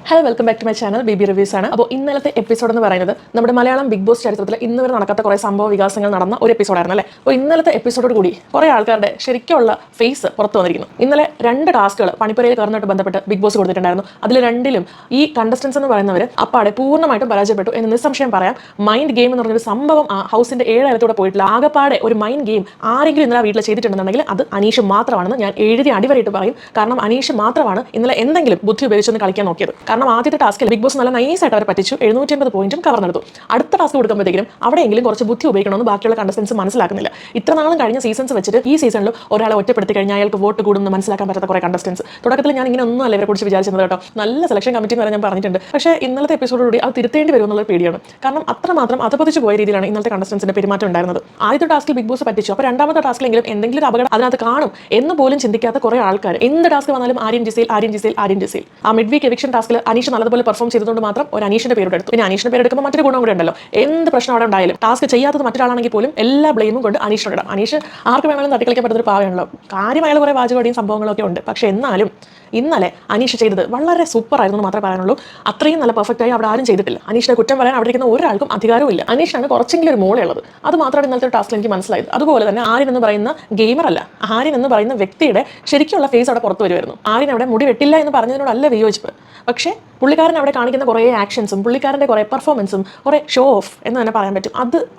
Hello welcome back to my channel baby reviews ആണ്. അപ്പോൾ ഇന്നലത്തെ എപ്പിസോഡ് എന്ന് പറയുന്നത് നമ്മുടെ മലയാളം ബിഗ് ബോസ് ചരിത്രത്തിൽ ഇന്ന് വരെ നടക്കാത്ത കുറേ സംഭവ വികാസങ്ങൾ നടന്ന ഒരു എപ്പിസോഡായിരുന്നു അല്ലേ. അപ്പോൾ ഇന്നലത്തെ എപ്പിസോഡോട് കൂടി കുറേ ആൾക്കാരുടെ ശരിക്കുള്ള ഫേസ് പുറത്തു വന്നിരിക്കുന്നു. ഇന്നലെ 2 ടാസ്കുകൾ പണിപ്പുരയിൽ കയറുന്നതായിട്ട് ബന്ധപ്പെട്ട് ബിഗ് ബോസ് കൊടുത്തിട്ടുണ്ടായിരുന്നു. അതിൽ രണ്ടിലും ഈ കണ്ടസ്റ്റൻസ് എന്ന് പറയുന്നവർ അപ്പാടെ പൂർണ്ണമായിട്ടും പരാജയപ്പെട്ടു എന്ന് നിസ്സംശയം പറയാം. മൈൻഡ് ഗെയിം എന്ന് പറഞ്ഞൊരു സംഭവം ആ ഹൗസിന്റെ 7 അയലത്തൂടെ പോയിട്ടില്ല. ആകപ്പാടെ ഒരു മൈൻഡ് ഗെയിം ആരെങ്കിലും ഇന്നലെ വീട്ടിൽ ചെയ്തിട്ടുണ്ടെന്നുണ്ടെങ്കിൽ അത് അനീഷ് മാത്രമാണെന്ന് ഞാൻ എഴുതി അടിവരയിട്ട് പറയും. കാരണം അനീഷ് മാത്രമാണ് ഇന്നലെ എന്തെങ്കിലും ബുദ്ധി ഉപയോഗിച്ചൊന്ന് കളിക്കാൻ നോക്കിയത്. കാരണം ആദ്യത്തെ ടാസ്കിൽ ബിഗ് ബോസ് നല്ല നൈസായിട്ട് അവരെ പറ്റിച്ചു, 750 പോയിന്റും കവർന്നെടുത്തു. അടുത്ത ടാസ്ക് കൊടുക്കുമ്പോഴത്തേക്കും അവിടെയെങ്കിലും കുറച്ച് ബുദ്ധി ഉപയോഗിക്കണമെന്ന് ബാക്കിയുള്ള കണ്ടസ്റ്റൻസ് മനസ്സിലാക്കുന്നില്ല. ഇത്ര നാളും കഴിഞ്ഞ സീസൺസ് വെച്ചിട്ട് ഈ സീസണിൽ ഒരാളെ ഒറ്റപ്പെടുത്തി കഴിഞ്ഞാൽ അയാൾക്ക് വോട്ട് കൂടുമെന്ന് മനസ്സിലാക്കാൻ പറ്റാത്ത കുറേ കണ്ടസ്റ്റൻസ്. തുടക്കത്തിൽ ഞാൻ ഇങ്ങനെ ഒന്നും അല്ല ഇവരെ കുറിച്ച് വിചാരിച്ചത് കേട്ടോ. നല്ല സെലക്ഷൻ കമ്മിറ്റി എന്ന് ഞാൻ പറഞ്ഞിട്ടുണ്ട്. പക്ഷേ ഇന്നലത്തെ എപ്പിസോഡോടുകൂടി അത് തിരുത്തേണ്ടി വരുമെന്നുള്ള പേടിയാണ്. കാരണം അത്രമാത്രം അധപതിച്ച് പോയ രീതിയിലാണ് ഇന്നലത്തെ കണ്ടസ്റ്റൻസിന്റെ പെരുമാറ്റം ഉണ്ടായിരുന്നത്. ആദ്യത്തെ ടാസ്കിൽ ബിഗ് ബോസ് പറ്റിച്ചു, അപ്പോൾ രണ്ടാമത്തെ ടാസ്കിലെങ്കിലും എന്തെങ്കിലും അപകടം അതിനകത്ത് കാണും എന്ന് പോലും ചിന്തിക്കാത്ത കുറേ ആൾക്കാർ എന്ത് ടാസ്ക് വന്നാലും ആര്യൻ ജിസേൽ. ആ മിഡ് വീക്ക് എവിക്ഷൻ ടാസ്കിൽ അനീഷ് നല്ലതുപോലെ പെർഫോം ചെയ്തതുകൊണ്ട് മാത്രം ഒരു അനീഷിന്റെ പേര് എടുത്തു. പിന്നെ അനീഷിന്റെ പേര് എടുക്കുമ്പോൾ മറ്റൊരു ഗുണം കൂടെ ഉണ്ടല്ലോ. എന്ത് പ്രശ്നം അവിടെ ഉണ്ടായാലും ടാസ്ക് ചെയ്യാത്തത് മറ്റൊരാളാണെങ്കിൽ പോലും എല്ലാ ബ്ലെയിമും കൊണ്ട് അനീഷിനോട് ഇടാം. അനീഷ് ആർക്ക് വേണമെങ്കിലും തട്ടിക്കളിക്കാൻ പറ്റുന്ന ഒരു പാവയാണല്ലോ. കാര്യമായ കുറേ വാചകടിയും സംഭവങ്ങളൊക്കെ ഉണ്ട്. പക്ഷേ എന്നാലും ഇന്നലെ അനീഷ് ചെയ്തത് വളരെ സൂപ്പർ ആയിരുന്നു എന്ന് മാത്രമേ പറയാനുള്ളൂ. അത്രയും നല്ല പെർഫെക്റ്റ് ആയി അവിടെ ആരും ചെയ്തിട്ടില്ല. അനീഷിനെ കുറ്റം പറയാൻ അവിടെ ഇരിക്കുന്ന ഒരാൾക്കും അധികാരവും ഇല്ല. അനീഷാണ് കുറച്ചെങ്കിലും ഒരു മോളുള്ളത്. അത് മാത്രമാണ് ഇന്നലത്തെ ടാസ്കിൽ എനിക്ക് മനസ്സിലായത്. അതുപോലെ തന്നെ ആര്യൻ എന്ന് പറയുന്ന ഗെയിമർ അല്ല, ആര്യൻ എന്ന് പറയുന്ന വ്യക്തിയുടെ ശരിക്കുള്ള ഫേസ് അവിടെ പുറത്തു വരുമായിരുന്നു. ആര്യൻ അവിടെ മുടി വെട്ടില്ല എന്ന് പറഞ്ഞതിനോടല്ല വിയോജിപ്പ്. പക്ഷേ പുള്ളിക്കാരൻ അവിടെ കാണിക്കുന്ന കുറേ ആക്ഷൻസും പുള്ളിക്കാരൻ്റെ കുറേ പെർഫോമൻസും കുറേ ഷോ ഓഫ് എന്ന് തന്നെ പറയാൻ പറ്റും.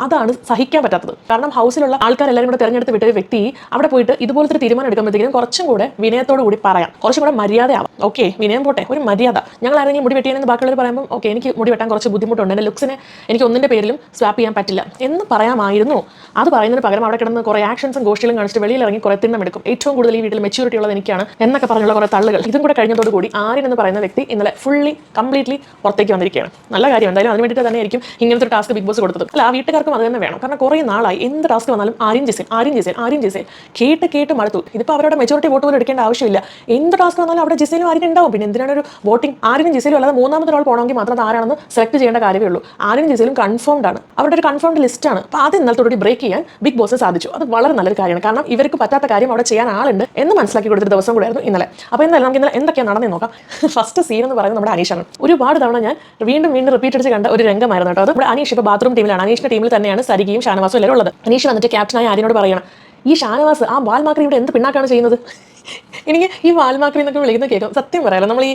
അതാണ് സഹിക്കാൻ പറ്റാത്തത്. കാരണം ഹൗസിലുള്ള ആൾക്കാരെല്ലാവരും കൂടെ തിരഞ്ഞെടുത്ത് വിട്ട ഒരു വ്യക്തി അവിടെ പോയിട്ട് ഇതുപോലത്തെ തീരുമാനം എടുക്കുമ്പോഴത്തേക്കും കുറച്ചും കൂടെ വിനയത്തോടു കൂടി പറയാം, കുറച്ചും കൂടെ മര്യാദയാവാം. ഓക്കെ, വിനയം പോട്ടെ, ഒരു മര്യാദ. ഞങ്ങൾ ആരെങ്കിലും മുടി വെട്ടിയെന്ന് ബാക്കിയുള്ളവർ പറയുമ്പോൾ ഓക്കെ എനിക്ക് മുടി വെട്ടാൻ കുറച്ച് ബുദ്ധിമുട്ടുണ്ട്, എൻ്റെ ലുക്സിനെ എനിക്ക് ഒന്നിൻ്റെ പേരിലും സ്വാപ്പ് ചെയ്യാൻ പറ്റില്ല എന്ന് പറയാമായിരുന്നു. അത് പറയുന്നതിന് പകരം അവിടെ കിടന്ന് കുറേ ആക്ഷൻസും ഗോഷ്ടികളും കാണിച്ചിട്ട് വെളിയിലിറങ്ങി കുറേ തിണ്ണമെടുക്കും. ഏറ്റവും കൂടുതൽ ഈ വീട്ടിൽ മെച്യൂരിറ്റി ഉള്ളത് എനിക്കാണ് എന്നൊക്കെ പറഞ്ഞുള്ള കുറേ തള്ളുകൾ. ഇതും കൂടെ കഴിഞ്ഞതോടുകൂടി ആര്യൻ എന്ന് പറയുന്ന വ്യക്തി ഇന്നലെ കംപ്ലീറ്റ്ലി പുറത്തേക്ക് വന്നിരിക്കുകയാണ്. നല്ല കാര്യം. എന്തായാലും അതിന് വേണ്ടിയിട്ട് തന്നെ ആയിരിക്കും ഇങ്ങനത്തെ ഒരു ടാസ്ക് ബിഗ് ബോസ് കൊടുത്തത്. അല്ല, ആ വീട്ടുകാർക്കും അത് തന്നെ വേണം. കാരണം കുറേ നാളായി എന്ത് ടാസ്ക് വന്നാലും ആര്യൻ ജിസേൽ കേട്ട് മടുത്തു. ഇതിപ്പോൾ അവരുടെ മെജോറിറ്റി വോട്ട് പോലും എടുക്കേണ്ട ആവശ്യമില്ല. എന്ത് ടാസ്ക് വന്നാലും അവിടെ ജിസേലും ആര്യൻ ഉണ്ടാവും. പിന്നെ എന്തിനാണ് ഒരു വോട്ടിംഗ്? ആര്യനും ജിസേലും അല്ലാതെ മൂന്നാമത്തെ ഒരാൾ പോകണമെങ്കിൽ മാത്രം അത് ആരാണെന്ന് സെലക്ട് ചെയ്യേണ്ട കാര്യമേ ഉള്ളൂ. ആര്യനും ജിസേലും കൺഫേംഡ് ആണ്. അവരുടെ ഒരു കൺഫേംഡ് ലിസ്റ്റാണ്. അപ്പോൾ അത് ഇന്നലത്തോടുകൂടി ബ്രേക്ക് ചെയ്യാൻ ബിഗ് ബോസിന് സാധിച്ചു. അത് വളരെ നല്ലൊരു കാര്യമാണ്. കാരണം ഇവർക്ക് പറ്റാത്ത കാര്യം അവിടെ ചെയ്യാൻ ആളുണ്ട് എന്ന് മനസ്സിലാക്കി കൊടുത്തൊരു ദിവസം കൂടെയായിരുന്നു ഇന്നലെ. അപ്പോൾ എന്തായാലും നമുക്ക് ഇന്നലെ എന്തൊക്കെയാണ് നടന്നു നോക്കാം. ഫസ്റ്റ് സീൻ എന്ന് പറയുന്നത് നമ്മുടെ അനീഷാണ്. ഒരുപാട് തവണ ഞാൻ വീണ്ടും റിപ്പീറ്റ് അടിച്ച് കണ്ട ഒരു രംഗമായിരുന്നു കേട്ടോ. അത് നമ്മുടെ അനീഷ് ഇപ്പോൾ ബാത്റൂം ടീമിലാണ്. അനീഷിന്റെ ടീമിൽ തന്നെയാണ് സരികയും ഷാനവാസും എല്ലാവരും ഉള്ളത്. അനീഷ് വന്നിട്ട് ക്യാപ്റ്റനായ ആര്യനോട് പറയണം, ഈ ഷാനവാസ് ആ വാൽമാക്രി ഇവിടെ എന്ത് പിണ്ണാക്കാണ് ചെയ്യുന്നത്? എനിക്ക് ഈ വാൽമാക്രി എന്നൊക്കെ വിളിക്കുന്ന കേൾക്കും. സത്യം പറയാലോ, നമ്മൾ ഈ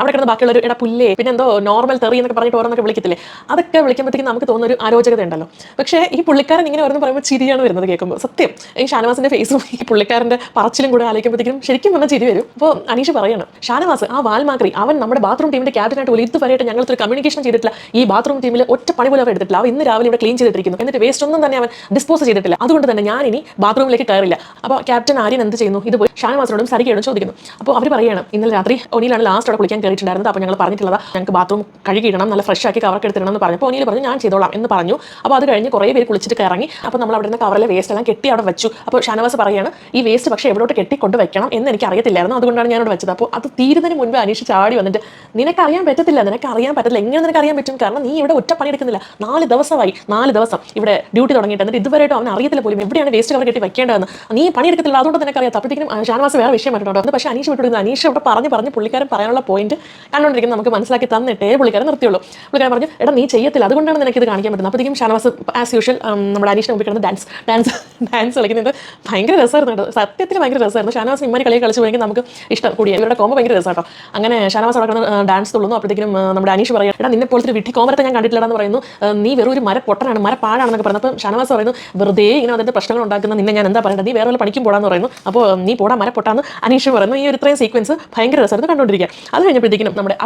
അവിടെ കിടന്ന് ബാക്കിയുള്ള ഒരു പുല്ലേ പിന്നെ എന്തോ നോർമൽ തെറി എന്നൊക്കെ പറഞ്ഞിട്ട് ഓരോന്നൊക്കെ വിളിക്കത്തില്ലേ, അതൊക്കെ വിളിക്കുമ്പോഴത്തേക്കും നമുക്ക് തോന്നുന്ന ഒരു അരോചകത ഉണ്ടല്ലോ. പക്ഷേ ഈ പുള്ളിക്കാരൻ ഇങ്ങനെ ഓരോന്ന് പറയുമ്പോൾ ചിരിയാണ് വരുന്നത് കേൾക്കുമ്പോൾ. സത്യം ഈ ഷാനവാസിന്റെ ഫേസും ഈ പുള്ളിക്കാരൻ്റെ പറച്ചിലും കൂടെ ആലോചിക്കുമ്പോഴത്തേക്കും ശരിക്കും പറഞ്ഞാൽ ചിരി വരും. അപ്പോൾ അനീഷ് പറയാണ്, ഷാനവാസ് ആ വാൽമാക്രി അവൻ നമ്മുടെ ബാത്റൂം ടീമിന്റെ ക്യാപ്റ്റനായിട്ട് പോലും ഇതുവരെയായിട്ട് ഞങ്ങൾക്ക് ഒരു കമ്മ്യൂണിക്കേഷൻ ചെയ്തിട്ടില്ല. ഈ ബാത്റൂം ടീമിൽ ഒറ്റ പണി പോലും അവർ എടുത്തിട്ടില്ല. അവൻ ഇന്ന് രാവിലെ ഇവിടെ ക്ലീൻ ചെയ്തിട്ടിരിക്കുന്നു. എന്നിട്ട് വേസ്റ്റ് ഒന്നും തന്നെ അവൻ ഡിസ്പോസ് ചെയ്തിട്ടില്ല. അതുകൊണ്ട് തന്നെ ഞാൻ ഇനി ബാത്റൂമിലേക്ക് കയറില്ല. അപ്പോൾ ക്യാപ്റ്റൻ ആര്യൻ എന്ത് ചെയ്യുന്നു? ഇത് പോയി ഷാനവാസിനോടും സരികയോടും ചോദിക്കുന്നു. അപ്പോൾ അവർ പറയുകയാണ്, ഇന്നലെ രാത്രി ഒനിയിലാണ് ലാസ്റ്റ് അവിടെ കുളിക്കാൻ കയറിയിട്ടുണ്ടായിരുന്നത്. അപ്പോൾ ഞങ്ങൾ പറഞ്ഞിട്ടുള്ളത് ഞങ്ങൾക്ക് ബാത്റൂം കഴുകിയിടണം, നല്ല ഫ്രഷ് ആക്കി കവർക്ക് എടുത്തിടണം എന്ന് പറഞ്ഞു. അപ്പോൾ ഒനിയിൽ പറഞ്ഞു ഞാൻ ചെയ്തോളാം എന്ന് പറഞ്ഞു. അപ്പോൾ അത് കഴിഞ്ഞ് കുറേ പേര് കുളിച്ചിട്ട് ഇറങ്ങി. അപ്പോൾ നമ്മൾ അവിടെ നിന്ന് കവറിലെ വേസ്റ്റ് എല്ലാം കെട്ടി അവിടെ വെച്ചു. അപ്പോൾ ഷാനവാസ് പറയുകയാണ്, ഈ വേസ്റ്റ് പക്ഷേ എവിടോട്ട് കെട്ടി കൊണ്ട് വെക്കണം എന്ന് എനിക്ക് അറിയത്തില്ലായിരുന്നു, അതുകൊണ്ടാണ് ഞാനവിടെ വെച്ചത്. അപ്പോൾ അത് തീരുന്നതിന് മുൻപ് അനീഷ് ചാടി വന്നിട്ട്, നിനക്കറിയാൻ പറ്റത്തില്ല. എങ്ങനെ നിനക്ക് അറിയാൻ പറ്റും? കാരണം നീ ഇവിടെ ഒറ്റ പണി എടുക്കുന്നില്ല. 4 ദിവസം ഇവിടെ ഡ്യൂട്ടി തുടങ്ങിയിട്ട് എന്നിട്ട് ഇതുവരെയായിട്ടും അവൻ അറിയത്തില്ല പോലും എവിടെയാണ് വേസ്റ്റ് കവർ കെട്ടി വെക്കേണ്ടതെന്ന്. നീ പണിയെടുക്കത്തില്ല, അതുകൊണ്ട് നിനക്കറിയാം. അപ്പോഴത്തേക്കും ഷാനവാസ് വേറെ വിഷയം പറഞ്ഞിട്ടുണ്ട്. പക്ഷേ അനീഷ് വിട്ടുകൊടുക്കുന്നത്. അനീഷ് ഇവിടെ പറഞ്ഞ് പുള്ളിക്കാരൻ പറയാനുള്ള പോയിന്റ് കണ്ടുകൊണ്ടിരിക്കുന്നത് നമുക്ക് മനസ്സിലാക്കി തന്നിട്ടേ പുള്ളിക്കാരൻ നിർത്തിയുള്ളൂ. പുള്ളിക്കാരൻ പറഞ്ഞു, എടാ നീ ചെയ്യത്തില്ല, അതുകൊണ്ടാണ് നിനക്ക് ഇത് കാണിക്കാൻ പറ്റുന്നത്. അപ്പോഴത്തേക്കും ഷാനവാസ് ആസ് യൂഷ്വൽ നമ്മുടെ അനീഷിനെ മുമ്പിൽ കിടന്ന് ഡാൻസ് കളിക്കുന്നത് ഭയങ്കര രസമായിരുന്നു കേട്ടോ. സത്യത്തിൽ ഭയങ്കര രസമായിരുന്നു. ഷാനവാസ് ഇമ്മാരി കളിയെ കളിച്ച് പോയെങ്കിൽ നമുക്ക് ഇഷ്ടം കൂടിയ ഇവരുടെ കോമ്പോ ഭയങ്കര രസം കേട്ടോ. അങ്ങനെ ഷാനവാസ് അവിടെ കിടന്ന് ഡാൻസ് തുള്ളുന്നു. അപ്പോഴത്തേക്കും നമ്മുടെ അനീഷ് പറയുക, എടാ നിന്നെ പോലത്തെ വിട്ടി കോമരത്തെ ഞാൻ കണ്ടിട്ടില്ലെന്ന് പറയുന്നു, നീ വെറും ഒരു മരപ്പൊട്ടനാണ്, മരപ്പാഴാണെന്നൊക്കെ പറഞ്ഞു. അപ്പോൾ ഷാനവാസ് പറയുന്നു, വെറുതെ ഇങ്ങനെ അതിൻ്റെ പ്രശ്നങ്ങൾ ഉണ്ടാക്കുന്ന നിന്നെ ഞാൻ എന്താ പറയേണ്ടത്, നീ വേറെ വല്ല പണിക്കും പോടാന്ന് പറയുന്നു. അപ്പോൾ നീ പോടാ മരപ്പൊട്ടാന്ന് അനീഷ് പറയുന്നു. ഈ ഒരു ഇത്രയും സീക്വൻസ് ഭയങ്കര രസമായിരുന്നു കണ്ടുകൊണ്ടിരിക്കുക. അത് കഴിഞ്ഞപ്പോഴത്തേക്കും നമ്മുടെ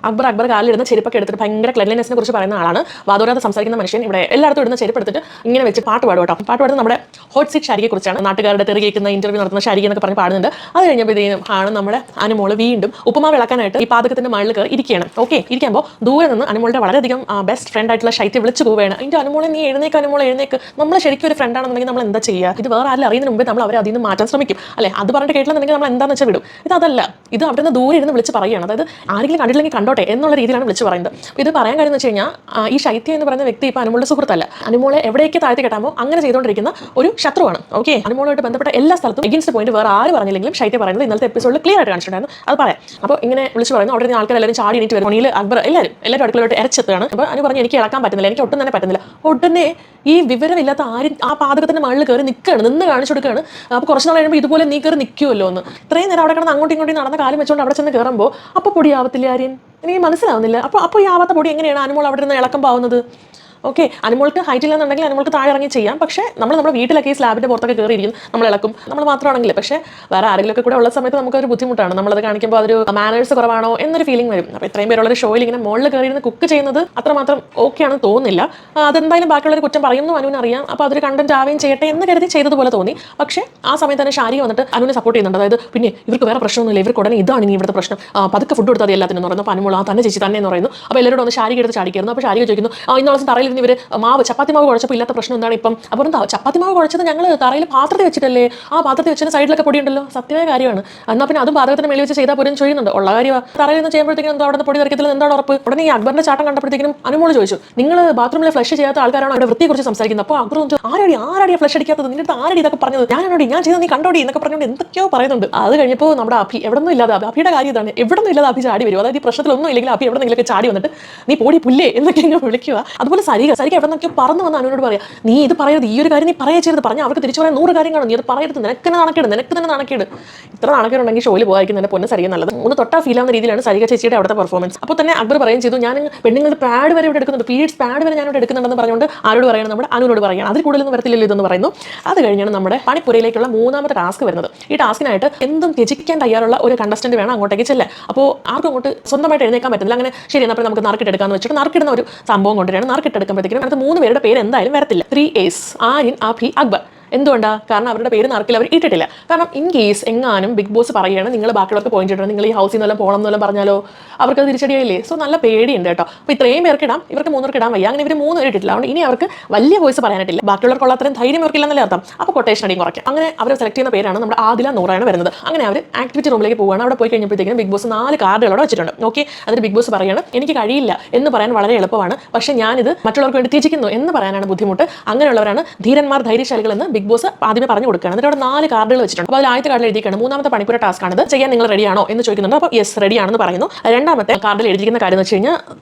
അക്ബർ കാലിലിടുന്ന ചെരുപ്പൊക്കെ എടുത്തിട്ട് ഭയങ്കര ക്ലെൻലിനെസിനെ കുറിച്ച് പറയുന്ന ആളാണ്. വാദോരാതെ സംസാരിക്കുന്ന മനുഷ്യൻ ഇവിടെ എല്ലായിടത്തും ഇടുന്ന ചെരുപ്പ് എടുത്തിട്ട് ഇങ്ങനെ വെച്ച് പാട്ട് പാടും കേട്ടോ. പാട്ട് പാടുന്നത് നമ്മുടെ ഹോട്ട് സീറ്റ് ഷാരിയെ കുറിച്ചാണ്. നാട്ടുകാരുടെ തെറി കേൾക്കുന്ന ഇന്റർവ്യൂ നടത്തുന്ന ഷാരി എന്നൊക്കെ പറഞ്ഞ് പാടുന്നുണ്ട്. അത് കഴിഞ്ഞപ്പോഴത്തേക്കും ആണ് നമ്മുടെ അനുമോള് വീണ്ടും ഉപ്പുമാവ് ഇളക്കാനായിട്ട് ഈ പാതകത്തിന്റെ മുകളിൽ കയറി ഇരിക്കുകയാണ്. ഓക്കെ, ഇരിക്കുമ്പോൾ ദൂരെ നിന്ന് അനുമോളുടെ വളരെയധികം ബെസ്റ്റ് ഫ്രണ്ട് ആയിട്ടുള്ള ഷൈറ്റ് വിളിച്ചു പോവുകയാണ്. അതിൻ്റെ അനുമോളെ നീ എഴുന്നേക്ക്, നമ്മൾ ശരിക്കും ഒരു ഫ്രണ്ട് ആണെന്നുണ്ടെങ്കിൽ നമ്മൾ എന്താ ചെയ്യുക? ഇത് വേറെ ആരും അറിയുന്നതിന് മുമ്പേ നമ്മൾ അവരെ അതിൽ നിന്ന് മാറ്റാൻ ശ്രമിക്കും അല്ലേ? അത് പറഞ്ഞിട്ട് കേട്ടില്ലെന്നുണ്ടെങ്കിൽ നമ്മൾ എന്താണെന്ന് വെച്ചാൽ വിടും. ഇതല്ല, ഇത് അവിടെ നിന്ന് ദൂരെ ഇരുന്ന് വിളിച്ച് പറയുകയാണ്. അതായത് ആരെങ്കിലും കണ്ടില്ലെങ്കിൽ കണ്ടോട്ടെ എന്നുള്ള രീതിയിലാണ് വിളിച്ച് പറയുന്നത്. അപ്പോൾ ഇത് പറയാൻ കാര്യം എന്ന് വെച്ച് കഴിഞ്ഞാൽ ഈ ശൈത്യ എന്ന് പറയുന്ന വ്യക്തി ഇപ്പോൾ അനുമോളുടെ സുഹൃത്തല്ല. അനുമോളെ എവിടേക്ക് താഴ്ത്തി കെട്ടാമോ അങ്ങനെ ചെയ്തുകൊണ്ടിരിക്കുന്ന ഒരു ശത്രുവാണ്. ഓക്കെ, അനുമോളുമായിട്ട് ബന്ധപ്പെട്ട എല്ലാ സ്ഥലത്തും എഗൻസ്റ്റ് പോയിന്റ് വേറെ ആര് പറഞ്ഞില്ലെങ്കിലും ശൈത്യ പറയുന്നത് ഇന്നലത്തെ എപ്പിസോഡിൽ ക്ലിയർ ആയിട്ട് കാണിച്ചിട്ടുണ്ടായിരുന്നു. അത് പറയാം. അപ്പോൾ ഇങ്ങനെ വിളിച്ച് പറയുന്നു. അവിടെ നിന്ന് ആൾക്കാരെല്ലാവരും ചാടി എണീറ്റ് വരും. മണിയിൽ അക്ബർ എല്ലാവരും അടുക്കളയോട്ട് ഇരച്ചെത്തുകയാണ്. അപ്പോൾ അനു പറഞ്ഞു എനിക്ക് ഇളക്കാൻ പറ്റുന്നില്ല, എനിക്ക് ഒട്ടും തന്നെ പറ്റുന്നില്ല. ഉടനെ ഈ വിവരമില്ലാത്ത ആരും ആ പാതകത്തിന്റെ മുകളിൽ കയറി നിൽക്കുകയാണ്, നിന്ന് കാണിച്ചു കൊടുക്കുകയാണ്. അപ്പോൾ കുറച്ച് നാൾ കഴിയുമ്പോൾ ഇതുപോലെ നീ കയറി നിൽക്കുമല്ലോ എന്ന്. ഇത്രയും നേരം അവിടെ കിടന്ന് അങ്ങോട്ടും ഇങ്ങോട്ടും നടന്ന കാലം വെച്ചുകൊണ്ട് അവിടെ ചെന്ന് കയറുമ്പോൾ അപ്പോൾ പൊടിയാവത്തില്ല ആര്യൻ? എനിക്ക് മനസ്സിലാവുന്നില്ല. അപ്പോൾ ഈ ആവാത്ത പൊടി എങ്ങനെയാണ് അനുമോൾ അവിടെ നിന്ന് ഇളക്കം ആവുന്നത്? ഓക്കെ, അനുമോൾക്ക് ഹൈറ്റ് ഇല്ലെന്നുണ്ടെങ്കിൽ അനുമോൾക്ക് താഴെ ഇറങ്ങി ചെയ്യാം. പക്ഷേ നമ്മുടെ വീട്ടിലൊക്കെ ഈ സ്ലാബിൻ്റെ പുറത്തൊക്കെ കയറിയിരിക്കും, നമ്മൾ ഇളക്കും, നമ്മൾ മാത്രമാണെങ്കിൽ. പക്ഷേ വേറെ ആരെങ്കിലുമൊക്കെ കൂടെ ഉള്ള സമയത്ത് നമുക്കൊരു ബുദ്ധിമുട്ടാണ്. നമ്മളത് കാണിക്കുമ്പോൾ അതൊരു മാനേഴ്സ് കുറവാണോ എന്നൊരു ഫീലിംഗ് വരും. അപ്പോൾ ഇത്രയും പേരുള്ളൊരു ഷോയിൽ ഇങ്ങനെ മുകളിൽ കയറിയിരുന്ന് കുക്ക് ചെയ്യുന്നത് അത്രമാത്രം ഓക്കെ ആണെന്ന് തോന്നുന്നില്ല. അതെന്തായാലും ബാക്കിയുള്ളൊരു കുറ്റം പറയുന്നു അനുവിന് അറിയാം. അപ്പോൾ അതൊരു കണ്ടന്റ് ആവുകയും ചെയ്യട്ടെ എന്ന് കരുതി ചെയ്തതുപോലെ തോന്നി. പക്ഷേ ആ സമയത്ത് തന്നെ ഷാരി വന്നിട്ട് അനുവിനെ സപ്പോർട്ട് ചെയ്യുന്നുണ്ട്. അതായത് പിന്നെ ഇവർക്ക് വേറെ പ്രശ്നമൊന്നുമില്ല, ഇവർക്ക് ഉടനെ ഇതാണ് ഇനി ഇവിടുത്തെ പ്രശ്നം, പതുക്കെ ഫുഡ് കൊടുത്താൽ എല്ലാത്തിനും എന്ന് പറയുന്നു. അപ്പോൾ അനുമോൾ തന്നെ ചേച്ചി തന്നെ എന്ന് പറയുന്നു. അപ്പോൾ എല്ലാവരോടും ഒന്ന് ഷാരിക്ക് എടുത്ത് ചാടിക്കായിരുന്നു. അപ്പോൾ ഷാരി ചോദിക്കുന്നു ഇന്നോളം തറയിൽ നിന്ന് ഇവർ മാവ് ചപ്പാത്തി മാവ് കുഴച്ചപ്പോൾ ഇല്ലാത്ത പ്രശ്നം എന്താണ് ഇപ്പം? അപ്പോൾ എന്താ ചപ്പാത്തി മാവ് കുഴച്ചത് ഞങ്ങൾ തറയിൽ പാത്രത്തിൽ വെച്ചിട്ടല്ലേ, ആ പാത്രത്തിൽ വെച്ചതിന് സൈഡിലൊക്കെ പൊടി ഉണ്ടല്ലോ, സത്യമായ കാര്യമാണ്. എന്നാൽ പിന്നെ അതും പാത്രത്തിന് മേളിൽ വെച്ച് ചെയ്താൽ പോലും ചെയ്യുന്നുണ്ട്, ഉള്ള കാര്യമാണ്. തറയിൽ നിന്ന് ചെയ്യുമ്പോഴത്തേക്കും എന്തോ അവിടെ പൊടി വരയ്ക്കത്തില്ല, എന്താണ് ഉറപ്പ്? ഉടനെ ഈ അക്ബറിന്റെ ചാട്ടം കണ്ടപ്പോഴത്തേക്കും അനുമോൾ ചോദിച്ചു നിങ്ങൾ ബാത്റൂമിലെ ഫ്ലഷ് ചെയ്യാത്ത ആൾക്കാരാണ് അവിടെ വൃത്തിയെക്കുറിച്ച് സംസാരിക്കുന്നത്. അപ്പോൾ അക്ബർ ആരടിയാണ് ഫ്ലഷ് അടിക്കാത്തത്, നിന്റെ ആരടി ഇതൊക്കെ പറഞ്ഞത്, ഞാൻ ചെയ്തത് നീ കണ്ടോടി എന്നൊക്കെ പറഞ്ഞുകൊണ്ട് എന്തൊക്കെയോ പറയുന്നുണ്ട്. അത് കഴിഞ്ഞപ്പോൾ നമ്മുടെ അഭി എവിടെന്നും ഇല്ലാതെ അഭിയുടെ കാര്യം ഇതാണ്, എവിടെന്നും ഇല്ലാതെ അഭി ചാടി വരും. അതായത് ഈ പ്രശ്നത്തിലൊന്നും ഇല്ലെങ്കിൽ അഭി എവിടെന്നെങ്കിലൊക്കെ ചാടി വന്നിട്ട് നീ പോടി പുല്ലേ എന്നൊക്കെ ഇങ്ങനെ വിളിക്കുക. അതുപോലെ സരിക എവിടെ നിന്നൊക്കെ പറന്ന് വന്ന് അനുവിനോട് പറയാം നീ ഇത് പറയരുത്, ഈ ഒരു കാര്യം നീ പറയാ ചെയ്ത് പറഞ്ഞാൽ അവർക്ക് തിരിച്ചു പറയാൻ 100 കാര്യം കാണും, നീ അത് പറയരുത്, നിനക്ക് തന്നെ നാണക്കേട്. ഇത്ര നാണക്കേടുണ്ടെങ്കിൽ ഷോയിൽ പോകാതിരിക്കുന്നതിന്റെ പൊന്ന് സരിക നല്ലത്. ഒന്ന് തൊട്ടാ ഫീൽ ആവുന്ന രീതിയിലാണ് സരിക ചേച്ചിയുടെ അവിടുത്തെ പെർഫോമൻസ്. അപ്പോൾ തന്നെ അക്ബർ പറയുകയും ചെയ്തു ഞാൻ പെണ്ണുങ്ങളുടെ പാഡ് വരെ ഇവിടെ എടുക്കുന്നുണ്ട്, പീരീഡ്സ് പാഡ് വരെ ഞാൻ ഇവിടെ എടുക്കുന്നുണ്ടെന്ന് പറഞ്ഞുകൊണ്ട് ആരോട് പറയണം, നമ്മുടെ അനുവിനോട് പറയണം. അതിൽ കൂടുതലൊന്നും വരത്തില്ലല്ലോ ഇതെന്ന് പറയുന്നു. അത് കഴിഞ്ഞാണ് നമ്മുടെ പണിപ്പുരയിലേക്കുള്ള 3ാമത്തെ ടാസ്ക് വരുന്നത്. ഈ ടാസ്കിനായിട്ട് എന്തും ത്യജിക്കാൻ തയ്യാറുള്ള ഒരു കണ്ടസ്റ്റന്റ് വേണം അങ്ങോട്ടേക്ക് ചെല്ലാൻ. അപ്പോൾ ആർക്കും അങ്ങോട്ട് സ്വന്തമായിട്ട് എഴുന്നേക്കാൻ പറ്റില്ല. അങ്ങനെ ശരി എന്നാൽ നമുക്ക് നറുക്കിട്ടെടുക്കാന്ന് വെച്ചിട്ട് നറുക്കിടുന്ന ഒരു സംഭവം കൊണ്ടുവരികയാണ്. നറുക്കിട്ടെടുക്കുമ്പോഴത്തേക്കും അടുത്ത 3 പേരുടെ പേര് എന്തായാലും വരത്തില്ല. 3 A's ആര്യൻ, അഭി, അക്ബർ. എന്തുകൊണ്ടാണ്? കാരണം അവരുടെ പേര് നറുക്കിൽ അവർ ഇട്ടിട്ടില്ല. കാരണം ഇൻ കേസ് എങ്ങാനും ബിഗ് ബോസ് പറയുകയാണ് നിങ്ങൾ ബാക്കിയുള്ളവർക്ക് പോയിന്റ് ഇടണം, നിങ്ങൾ ഈ ഹൗസിൽ നിന്നെല്ലാം പോകണം എന്നെല്ലാം പറഞ്ഞാലോ അവർക്ക് അത് തിരിച്ചടിയായില്ലേ? സോ നല്ല പേടിയുണ്ട് കേട്ടോ. അപ്പോൾ ഇത്രയും പേർക്ക് ഇടാം, ഇവർക്ക് 3 പേർക്ക് ഇടാൻ വയ്യ. അങ്ങനെ ഇവർ 3 പേര് ഇട്ടിട്ടില്ല. അതുകൊണ്ട് ഇനി അവർക്ക് വലിയ വോയിസ് പറയാനായിട്ടില്ല. ബാക്കിയുള്ളവർക്കുള്ള അത്രയും ധൈര്യം ഇവർക്കില്ലെന്നല്ലേ അർത്ഥം. അപ്പോൾ കൊട്ടേഷൻ അടിയും കുറയ്ക്കാം. അങ്ങനെ അവർ സെലക്ട് ചെയ്യുന്ന പേരാണ് നമ്മുടെ ആദില നൂറാണ് വരുന്നത്. അങ്ങനെ അവർ ആക്ടിവിറ്റി റൂമിലേക്ക് പോവുകയാണ്. അവിടെ പോയി കഴിഞ്ഞപ്പോഴത്തേക്കും ബിഗ് ബോസ് 4 കാർഡുകളോടെ വെച്ചിട്ടുണ്ട്. ഓക്കെ, അതിൽ ബിഗ് ബോസ് പറയുകയാണ് എനിക്ക് കഴിയില്ല എന്ന് പറയാൻ വളരെ എളുപ്പമാണ്, പക്ഷേ ഞാനിത് മറ്റുള്ളവർക്ക് വേണ്ടി ത്യജിക്കുന്നു എന്ന് പറയാനാണ് ബുദ്ധിമുട്ട്. അങ്ങനെയുള്ളവരാണ് ധീരന്മാർ, ധൈര്യശാലികൾ എന്ന് ബിഗ് ബോസ് ആദ്യമേ പറഞ്ഞു കൊടുക്കുകയാണ്. എന്നിട്ട് അവിടെ 4 കാർഡുകൾ വെച്ചിട്ടുണ്ട്. അപ്പോൾ അതിൽ ആദ്യത്തെ കാർഡിൽ എഴുതിയിരിക്കുകയാണ് 3ാമത്തെ പണിപ്പുര ടാസ്ക് ആണ്, ചെയ്യാൻ നിങ്ങൾ റെഡിയാണോ എന്ന് ചോദിക്കുന്നുണ്ട്. അപ്പോൾ യെസ് റെഡിയാണെന്ന് പറയുന്നു. 2ാമത്തെ കാർഡിൽ എഴുതിയിരിക്കുന്ന കാര്യം എന്ന് വെച്ച് കഴിഞ്ഞാൽ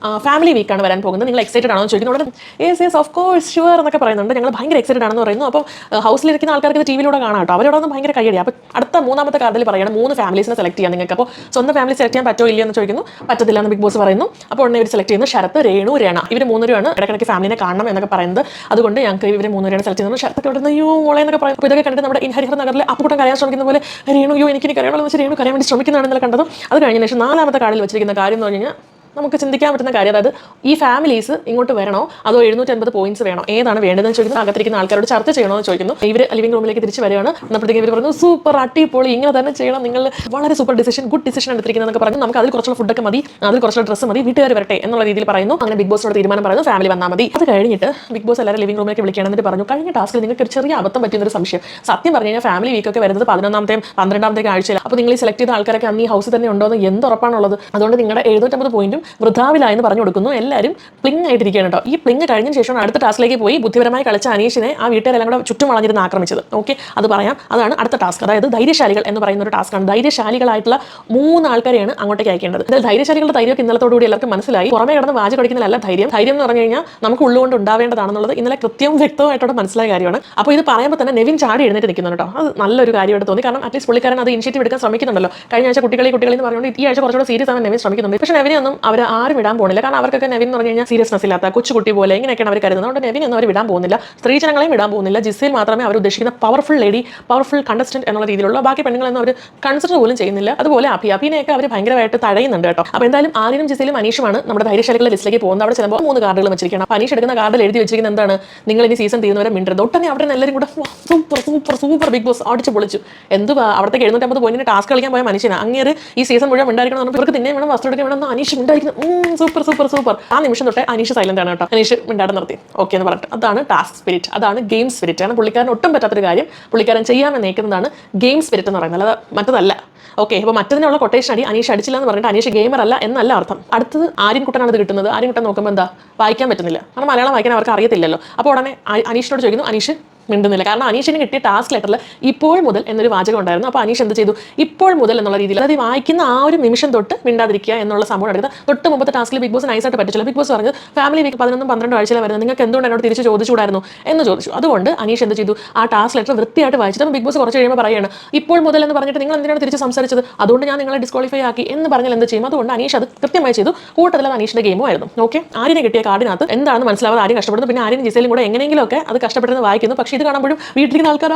ഫാമിലി വീക്കാണ് വരാൻ പോകുന്നത്, നിങ്ങൾ എക്സൈറ്റഡ് ആണോ എന്ന് ചോദിക്കുന്നു. യെസ് ഓഫ് കോഴ്സ് ഷുവർ എന്നൊക്കെ പറയുന്നുണ്ട്. ഞങ്ങൾ ഭയങ്കര എക്സൈറ്റഡ് ആണെന്ന് പറയുന്നു. അപ്പോൾ ഹൗസിലിരിക്കുന്ന ആൾക്കാർക്ക് ഇത് ടിവിയിലൂടെ കാണാം കേട്ടോ. അവരോട് ഒന്ന് ഭയങ്കര കൈയടി. അപ്പോൾ അടുത്ത 3ാമത്തെ കാർഡിൽ പറയുകയാണ് 3 ഫാമിലീസിനെ സെലക്ട് ചെയ്യാൻ നിങ്ങൾക്ക്. അപ്പോൾ സ്വന്തം ഫാമിലി സെലക്ട് ചെയ്യാൻ പറ്റോ ഇല്ലയോ എന്ന് ചോദിക്കുന്നു. പറ്റത്തില്ല എന്ന് ബിഗ് ബോസ് പറയുന്നു. അപ്പോൾ ഉടനെ ഇവർ സെലക്ട് ചെയ്യുന്നു ശരത്ത്, രേണു, രേണ. ഇവർ 3 പേരാണ് ഇടയ്ക്കിടയ്ക്ക് ഫാമിലിനെ കാണണം എന്നൊക്കെ പറയുന്നത്. അതുകൊണ്ട് ഞങ്ങൾക്ക് ഇവർ 3 പേരാണ് സെലക്ട് ചെയ്യുന്നത്. ശരത്തൊക്കെ ഇവിടെ നിന്ന് മോളെ എന്നൊക്കെ പറയും. അപ്പോൾ ഇതൊക്കെ കണ്ടിട്ട് നമ്മുടെ ഹരിഹർ നഗറിലെ അപ്പുകൂട്ടം കരയാൻ ശ്രമിക്കുന്ന പോലെ രേണു എനിക്ക് കരയണമെന്ന് വെച്ചാൽ രേണു കരയാൻ വേണ്ടി ശ്രമിക്കുന്നതാണെന്നല്ല കണ്ടത്. അത് കഴിഞ്ഞ ശേഷം 4ാമത്തെ കാർഡിൽ വെച്ചിരിക്കുന്ന കാര്യം എന്ന് പറഞ്ഞു കഴിഞ്ഞാൽ നമുക്ക് ചിന്തിക്കാൻ പറ്റുന്ന കാര്യം, അതായത് ഈ ഫാമിലീസ് ഇങ്ങോട്ട് വരണോ അതോ 750 പോയിന്റ്സ് വേണോ, ഏതാണ് വേണ്ടതെന്ന് ചോദിക്കുന്നു. അകത്തിരിക്കുന്ന ആൾക്കാരോട് ചർച്ച ചെയ്യണോ എന്ന് ചോദിക്കുന്നു. ഇവർ ലിവിംഗ് റൂമിലേക്ക് തിരിച്ച് വരികയാണ്. അപ്പോഴത്തേക്കും ഇവർ പറഞ്ഞു സൂപ്പർ അടിപൊളി, ഇങ്ങനെ തന്നെ ചെയ്യണം, നിങ്ങൾ വളരെ സൂപ്പർ ഡിസിഷൻ, ഗുഡ് ഡിസിഷൻ എടുത്തിരിക്കുന്നതെന്നൊക്കെ പറഞ്ഞു. നമുക്ക് അതിൽ കുറച്ചുള്ള ഫുഡൊക്കെ മതി, അതിൽ കുറച്ചുള്ള ഡ്രസ്സ് മതി, വീട്ടുകാർ വരട്ടെ എന്നുള്ള രീതിയിൽ പറയുന്നു. അങ്ങനെ ബിഗ് ബോസിനോട് തീരുമാനം പറയുന്നു ഫാമിലി വന്നാൽ മതി. അത് കഴിഞ്ഞിട്ട് ബിഗ് ബോസ് എല്ലാവരും ലിവിംഗ് റൂമിലേക്ക് വിളിക്കണം എന്നിട്ട് പറഞ്ഞു കഴിഞ്ഞ ടാസ്കിൽ നിങ്ങൾക്ക് ഒരു ചെറിയ അബദ്ധം പറ്റിയൊരു സംശയം. സത്യം പറഞ്ഞു കഴിഞ്ഞാൽ ഫാമിലി വീക്കൊക്കെ വരുന്നത് 11ാമത്തെയും 12ാമത്തെയും ആഴ്ചയിൽ. അപ്പോൾ നിങ്ങൾ ഈ സെലക്ട് ചെയ്ത ആൾക്കാരൊക്കെ അന്ന് ഈ ഹൗസിൽ തന്നെ ഉണ്ടോ എന്ന് എന്ത് ഉറപ്പാണുള്ളത്? അതുകൊണ്ട് നിങ്ങളുടെ 750 പോയിന്റും വൃഥാവിലായെന്ന് പറഞ്ഞു കൊടുക്കുന്നു. എല്ലാവരും പ്ലിങ് ആയിട്ടിരിക്കുകയാണ് കേട്ടോ. ഈ പ്ലിങ് കഴിഞ്ഞ ശേഷം അടുത്ത ടാസ്കിലേക്ക് പോയി ബുദ്ധിപരമായി കളിച്ച അനീഷിനെ ആ വീട്ടുകാരെല്ലാം കൂടെ ചുറ്റും വളഞ്ഞിരുന്ന് ആക്രമിച്ചത്. ഓക്കെ, അത് പറയാം. അതാണ് അടുത്ത ടാസ്ക്. അതായത് ധൈര്യശാലികൾ എന്ന് പറയുന്ന ഒരു ടാസ്ക്കാണ്. ധൈര്യശാലികളായിട്ടുള്ള 3 ആൾക്കാരെയാണ് അങ്ങോട്ടേക്ക് അയക്കേണ്ടത്. അതായത് ധൈര്യശാലികളുടെ ധൈര്യമൊക്കെ ഇന്നലത്തോടുകൂടി എല്ലാവർക്കും മനസ്സിലായി. പുറമേ കിടന്ന് വാജ് കടിക്കുന്നതല്ല ധൈര്യം. ധൈര്യം എന്ന് പറഞ്ഞു കഴിഞ്ഞാൽ നമുക്ക് ഉള്ളുകൊണ്ട് ഉണ്ടാവേണ്ടതാണെന്നുള്ളത് ഇന്നലെ കൃത്യവും വ്യക്തമായിട്ടോടെ മനസ്സിലായ കാര്യമാണ്. അപ്പോൾ ഇത് പറയുമ്പോൾ തന്നെ നെവിൻ ചാടി എഴുന്നേറ്റ് നിൽക്കുന്നുണ്ട് കേട്ടോ. അത് നല്ലൊരു കാര്യമായിട്ട് തോന്നി. കാരണം അറ്റ്ലീസ്റ്റ് പുള്ളിക്കാരൻ അത് ഇനിഷ്യേറ്റീവ് എടുക്കാൻ ശ്രമിക്കുന്നുണ്ടല്ലോ. കഴിഞ്ഞ ആഴ്ച കുട്ടികളെ എന്ന് പറഞ്ഞുകൊണ്ട് ഈ ആഴ്ച കുറച്ചുകൂടെ സീരിയസ് ആണ് നെവിൻ ശ്രമിക്കുന്നുണ്ട്. പക്ഷേ നെവിനെ ഒന്നും അവർ ആരും വിടാൻ പോകുന്നില്ല. കാരണം അവർക്കൊക്കെ നെവിൻ എന്ന് പറഞ്ഞു കഴിഞ്ഞാൽ സീരിയസ്നെസ് ഇല്ലാത്ത കൊച്ചുകുട്ടി പോലെ ഇങ്ങനെയൊക്കെയാണ് അവർ കരുതുന്നത്. അതുകൊണ്ട് നെവിൻ ഒന്നും അവർ വിടാൻ പോകുന്നില്ല, സ്ത്രീജനങ്ങളെയും വിടാൻ പോകുന്നില്ല. ജിസയിൽ മാത്രമേ അവർ ഉദ്ദേശിക്കുന്ന പവർഫുൾ ലേഡി, പവർഫുൾ കണ്ടസ്റ്റന്റ് എന്നുള്ള രീതിയിലുള്ള ബാക്കി പെണ്ണുങ്ങളൊന്നും അവർ കൺസിഡർ പോലും ചെയ്യുന്നില്ല. അതുപോലെ അഭിനയൊക്കെ അവർ ഭയങ്കരമായിട്ട് തഴയുന്നുണ്ട് കേട്ടോ. അപ്പോൾ എന്തായാലും ആര്യനും ജിസയിലും അനീഷുമാണ് നമ്മുടെ ധൈര്യശാലികളുടെ ലിസ്റ്റിലേക്ക് പോകുന്നത്. അവിടെ ചിലപ്പോൾ 3 കാർഡുകൾ വെച്ചിരിക്കണം. അപ്പോൾ അനീഷ് എടുക്കുന്ന കാർഡിൽ എഴുതി വെച്ചിരിക്കുന്നത് എന്താണ്, നിങ്ങൾ ഇനി സീസൺ തീരുന്നവരെ മിണ്ടരുത്. ഒട്ടനെ അവിടെ എല്ലാവരും കൂടെ super super super Bigg Boss അടിച്ച് പൊളിച്ചു. എന്തുവാ അവിടത്തേക്ക് 750 പോയിന്റിന് ടാസ്ക് കളിക്കാൻ പോയ മനുഷ്യനാണ് അങ്ങേര് ഈ സീസൺ മുഴുവൻ ഉണ്ടായിരിക്കണം. ഇവർക്ക് തിന്നെ വേണം, വസ്ത്രം എടുക്കാൻ വേണം, അനീഷ് ഉണ്ടായിരിക്കണം അനീഷിന് സൂപ്പർ സൂപ്പർ സൂപ്പർ. ആ നിമിഷം തൊട്ടേ അനീഷ് സൈലന്റ് ആണ് കേട്ടോ. അനീഷ് മിണ്ടാടെ നിർത്തി ഓക്കെ എന്ന് പറഞ്ഞിട്ട്. അതാണ് ടാസ്ക് സ്പിരിറ്റ്, അതാണ് ഗെയിം സ്പിരിറ്റ്. കാരണം പുള്ളിക്കാരൻ ഒട്ടും പറ്റാത്തൊരു കാര്യം പുള്ളിക്കാരൻ ചെയ്യാമെന്ന് നയിക്കുന്നതാണ് ഗെയിം സ്പിരിറ്റ് എന്ന് പറയുന്നത്, അല്ലാതെ മറ്റതല്ല. ഓക്കെ, അപ്പോൾ മറ്റതിനുള്ള കൊട്ടേഷൻ അടി അനീഷ് അടിച്ചില്ല എന്ന് പറഞ്ഞിട്ട് അനീഷ് ഗെയിമർ അല്ല എന്നല്ല അർത്ഥം. അടുത്തത് ആര്യൻകുട്ടനാണ് ഇത് കിട്ടുന്നത്. ആര്യൻകുട്ടൻ നോക്കുമ്പോൾ എന്താ വായിക്കാൻ പറ്റുന്നില്ല, കാരണം മലയാളം വായിക്കാൻ അവർക്ക് അറിയത്തില്ലല്ലോ. അപ്പോൾ ഉടനെ അനീഷിനോട് ചോദിക്കുന്നു, അനീഷ് മിണ്ടുന്നില്ല. കാരണം അനീഷിന് കിട്ടിയ ടാസ്ക് ലെറ്ററിൽ ഇപ്പോൾ മുതൽ എന്നൊരു വാചകം ഉണ്ടായിരുന്നു. അപ്പോൾ അനീഷ് എന്ത് ചെയ്തു, ഇപ്പോൾ മുതൽ എന്നുള്ള രീതിയിൽ അത് വായിക്കുന്ന ആ ഒരു നിമിഷം തൊട്ട് മിണ്ടാതിരിക്കുക എന്നുള്ള സംഭവം എടുക്കുന്നത്. തൊട്ട് മുമ്പത്തെ ടാസ്കിൽ ബിഗ് ബോസ് നൈസായിട്ട് പറ്റില്ല. ബിഗ് ബോസ് പറഞ്ഞത് ഫാമിലി വീക്ക് 11-12 ആഴ്ചയിൽ വരുന്നത്, നിങ്ങൾക്ക് എന്തുകൊണ്ട് എന്നോട് തിരിച്ച് ചോദിച്ചുകൂടായിരുന്നു എന്ന് ചോദിച്ചു. അതുകൊണ്ട് അനീഷ് എന്ത് ചെയ്തു, ആ ടാസ്ക് ലെറ്റർ വൃത്തിയായിട്ട് വായിച്ചിട്ട് അപ്പോൾ ബിഗ് ബോസ് കുറച്ച് കഴിയുമ്പോൾ പറയുകയാണ്, ഇപ്പോൾ മുതൽ എന്ന് പറഞ്ഞിട്ട് നിങ്ങൾ എന്തിനാണ് തിരിച്ച് സംസാരിച്ചത്, അതുകൊണ്ട് ഞാൻ നിങ്ങളെ ഡിസ്ക്വാളിഫൈ ആക്കി എന്ന് പറഞ്ഞാൽ എന്ത് ചെയ്യും. അതുകൊണ്ട് അനീഷ് അത് കൃത്യമായി ചെയ്തു. കൂട്ടത്തിൽ അനീഷിന്റെ ഗെയിമും ആയിരുന്നു. ഓക്കെ, ആര്യനെ കിട്ടിയ കാർഡിനകത്ത് എന്താണെന്ന് മനസ്സിലാവാതെ ആരും കഷ്ടപ്പെടുന്നു. പിന്നെ ആര്യനും ജിസയിലും കൂടെ എങ്ങനെയെങ്കിലും ഒക്കെ അത് കഷ്ടപ്പെടുന്നത് വായിക്കുന്നു. പക്ഷേ ഇത് കാണുമ്പോഴും വീട്ടിലിരിക്കുന്ന ആൾക്കാർ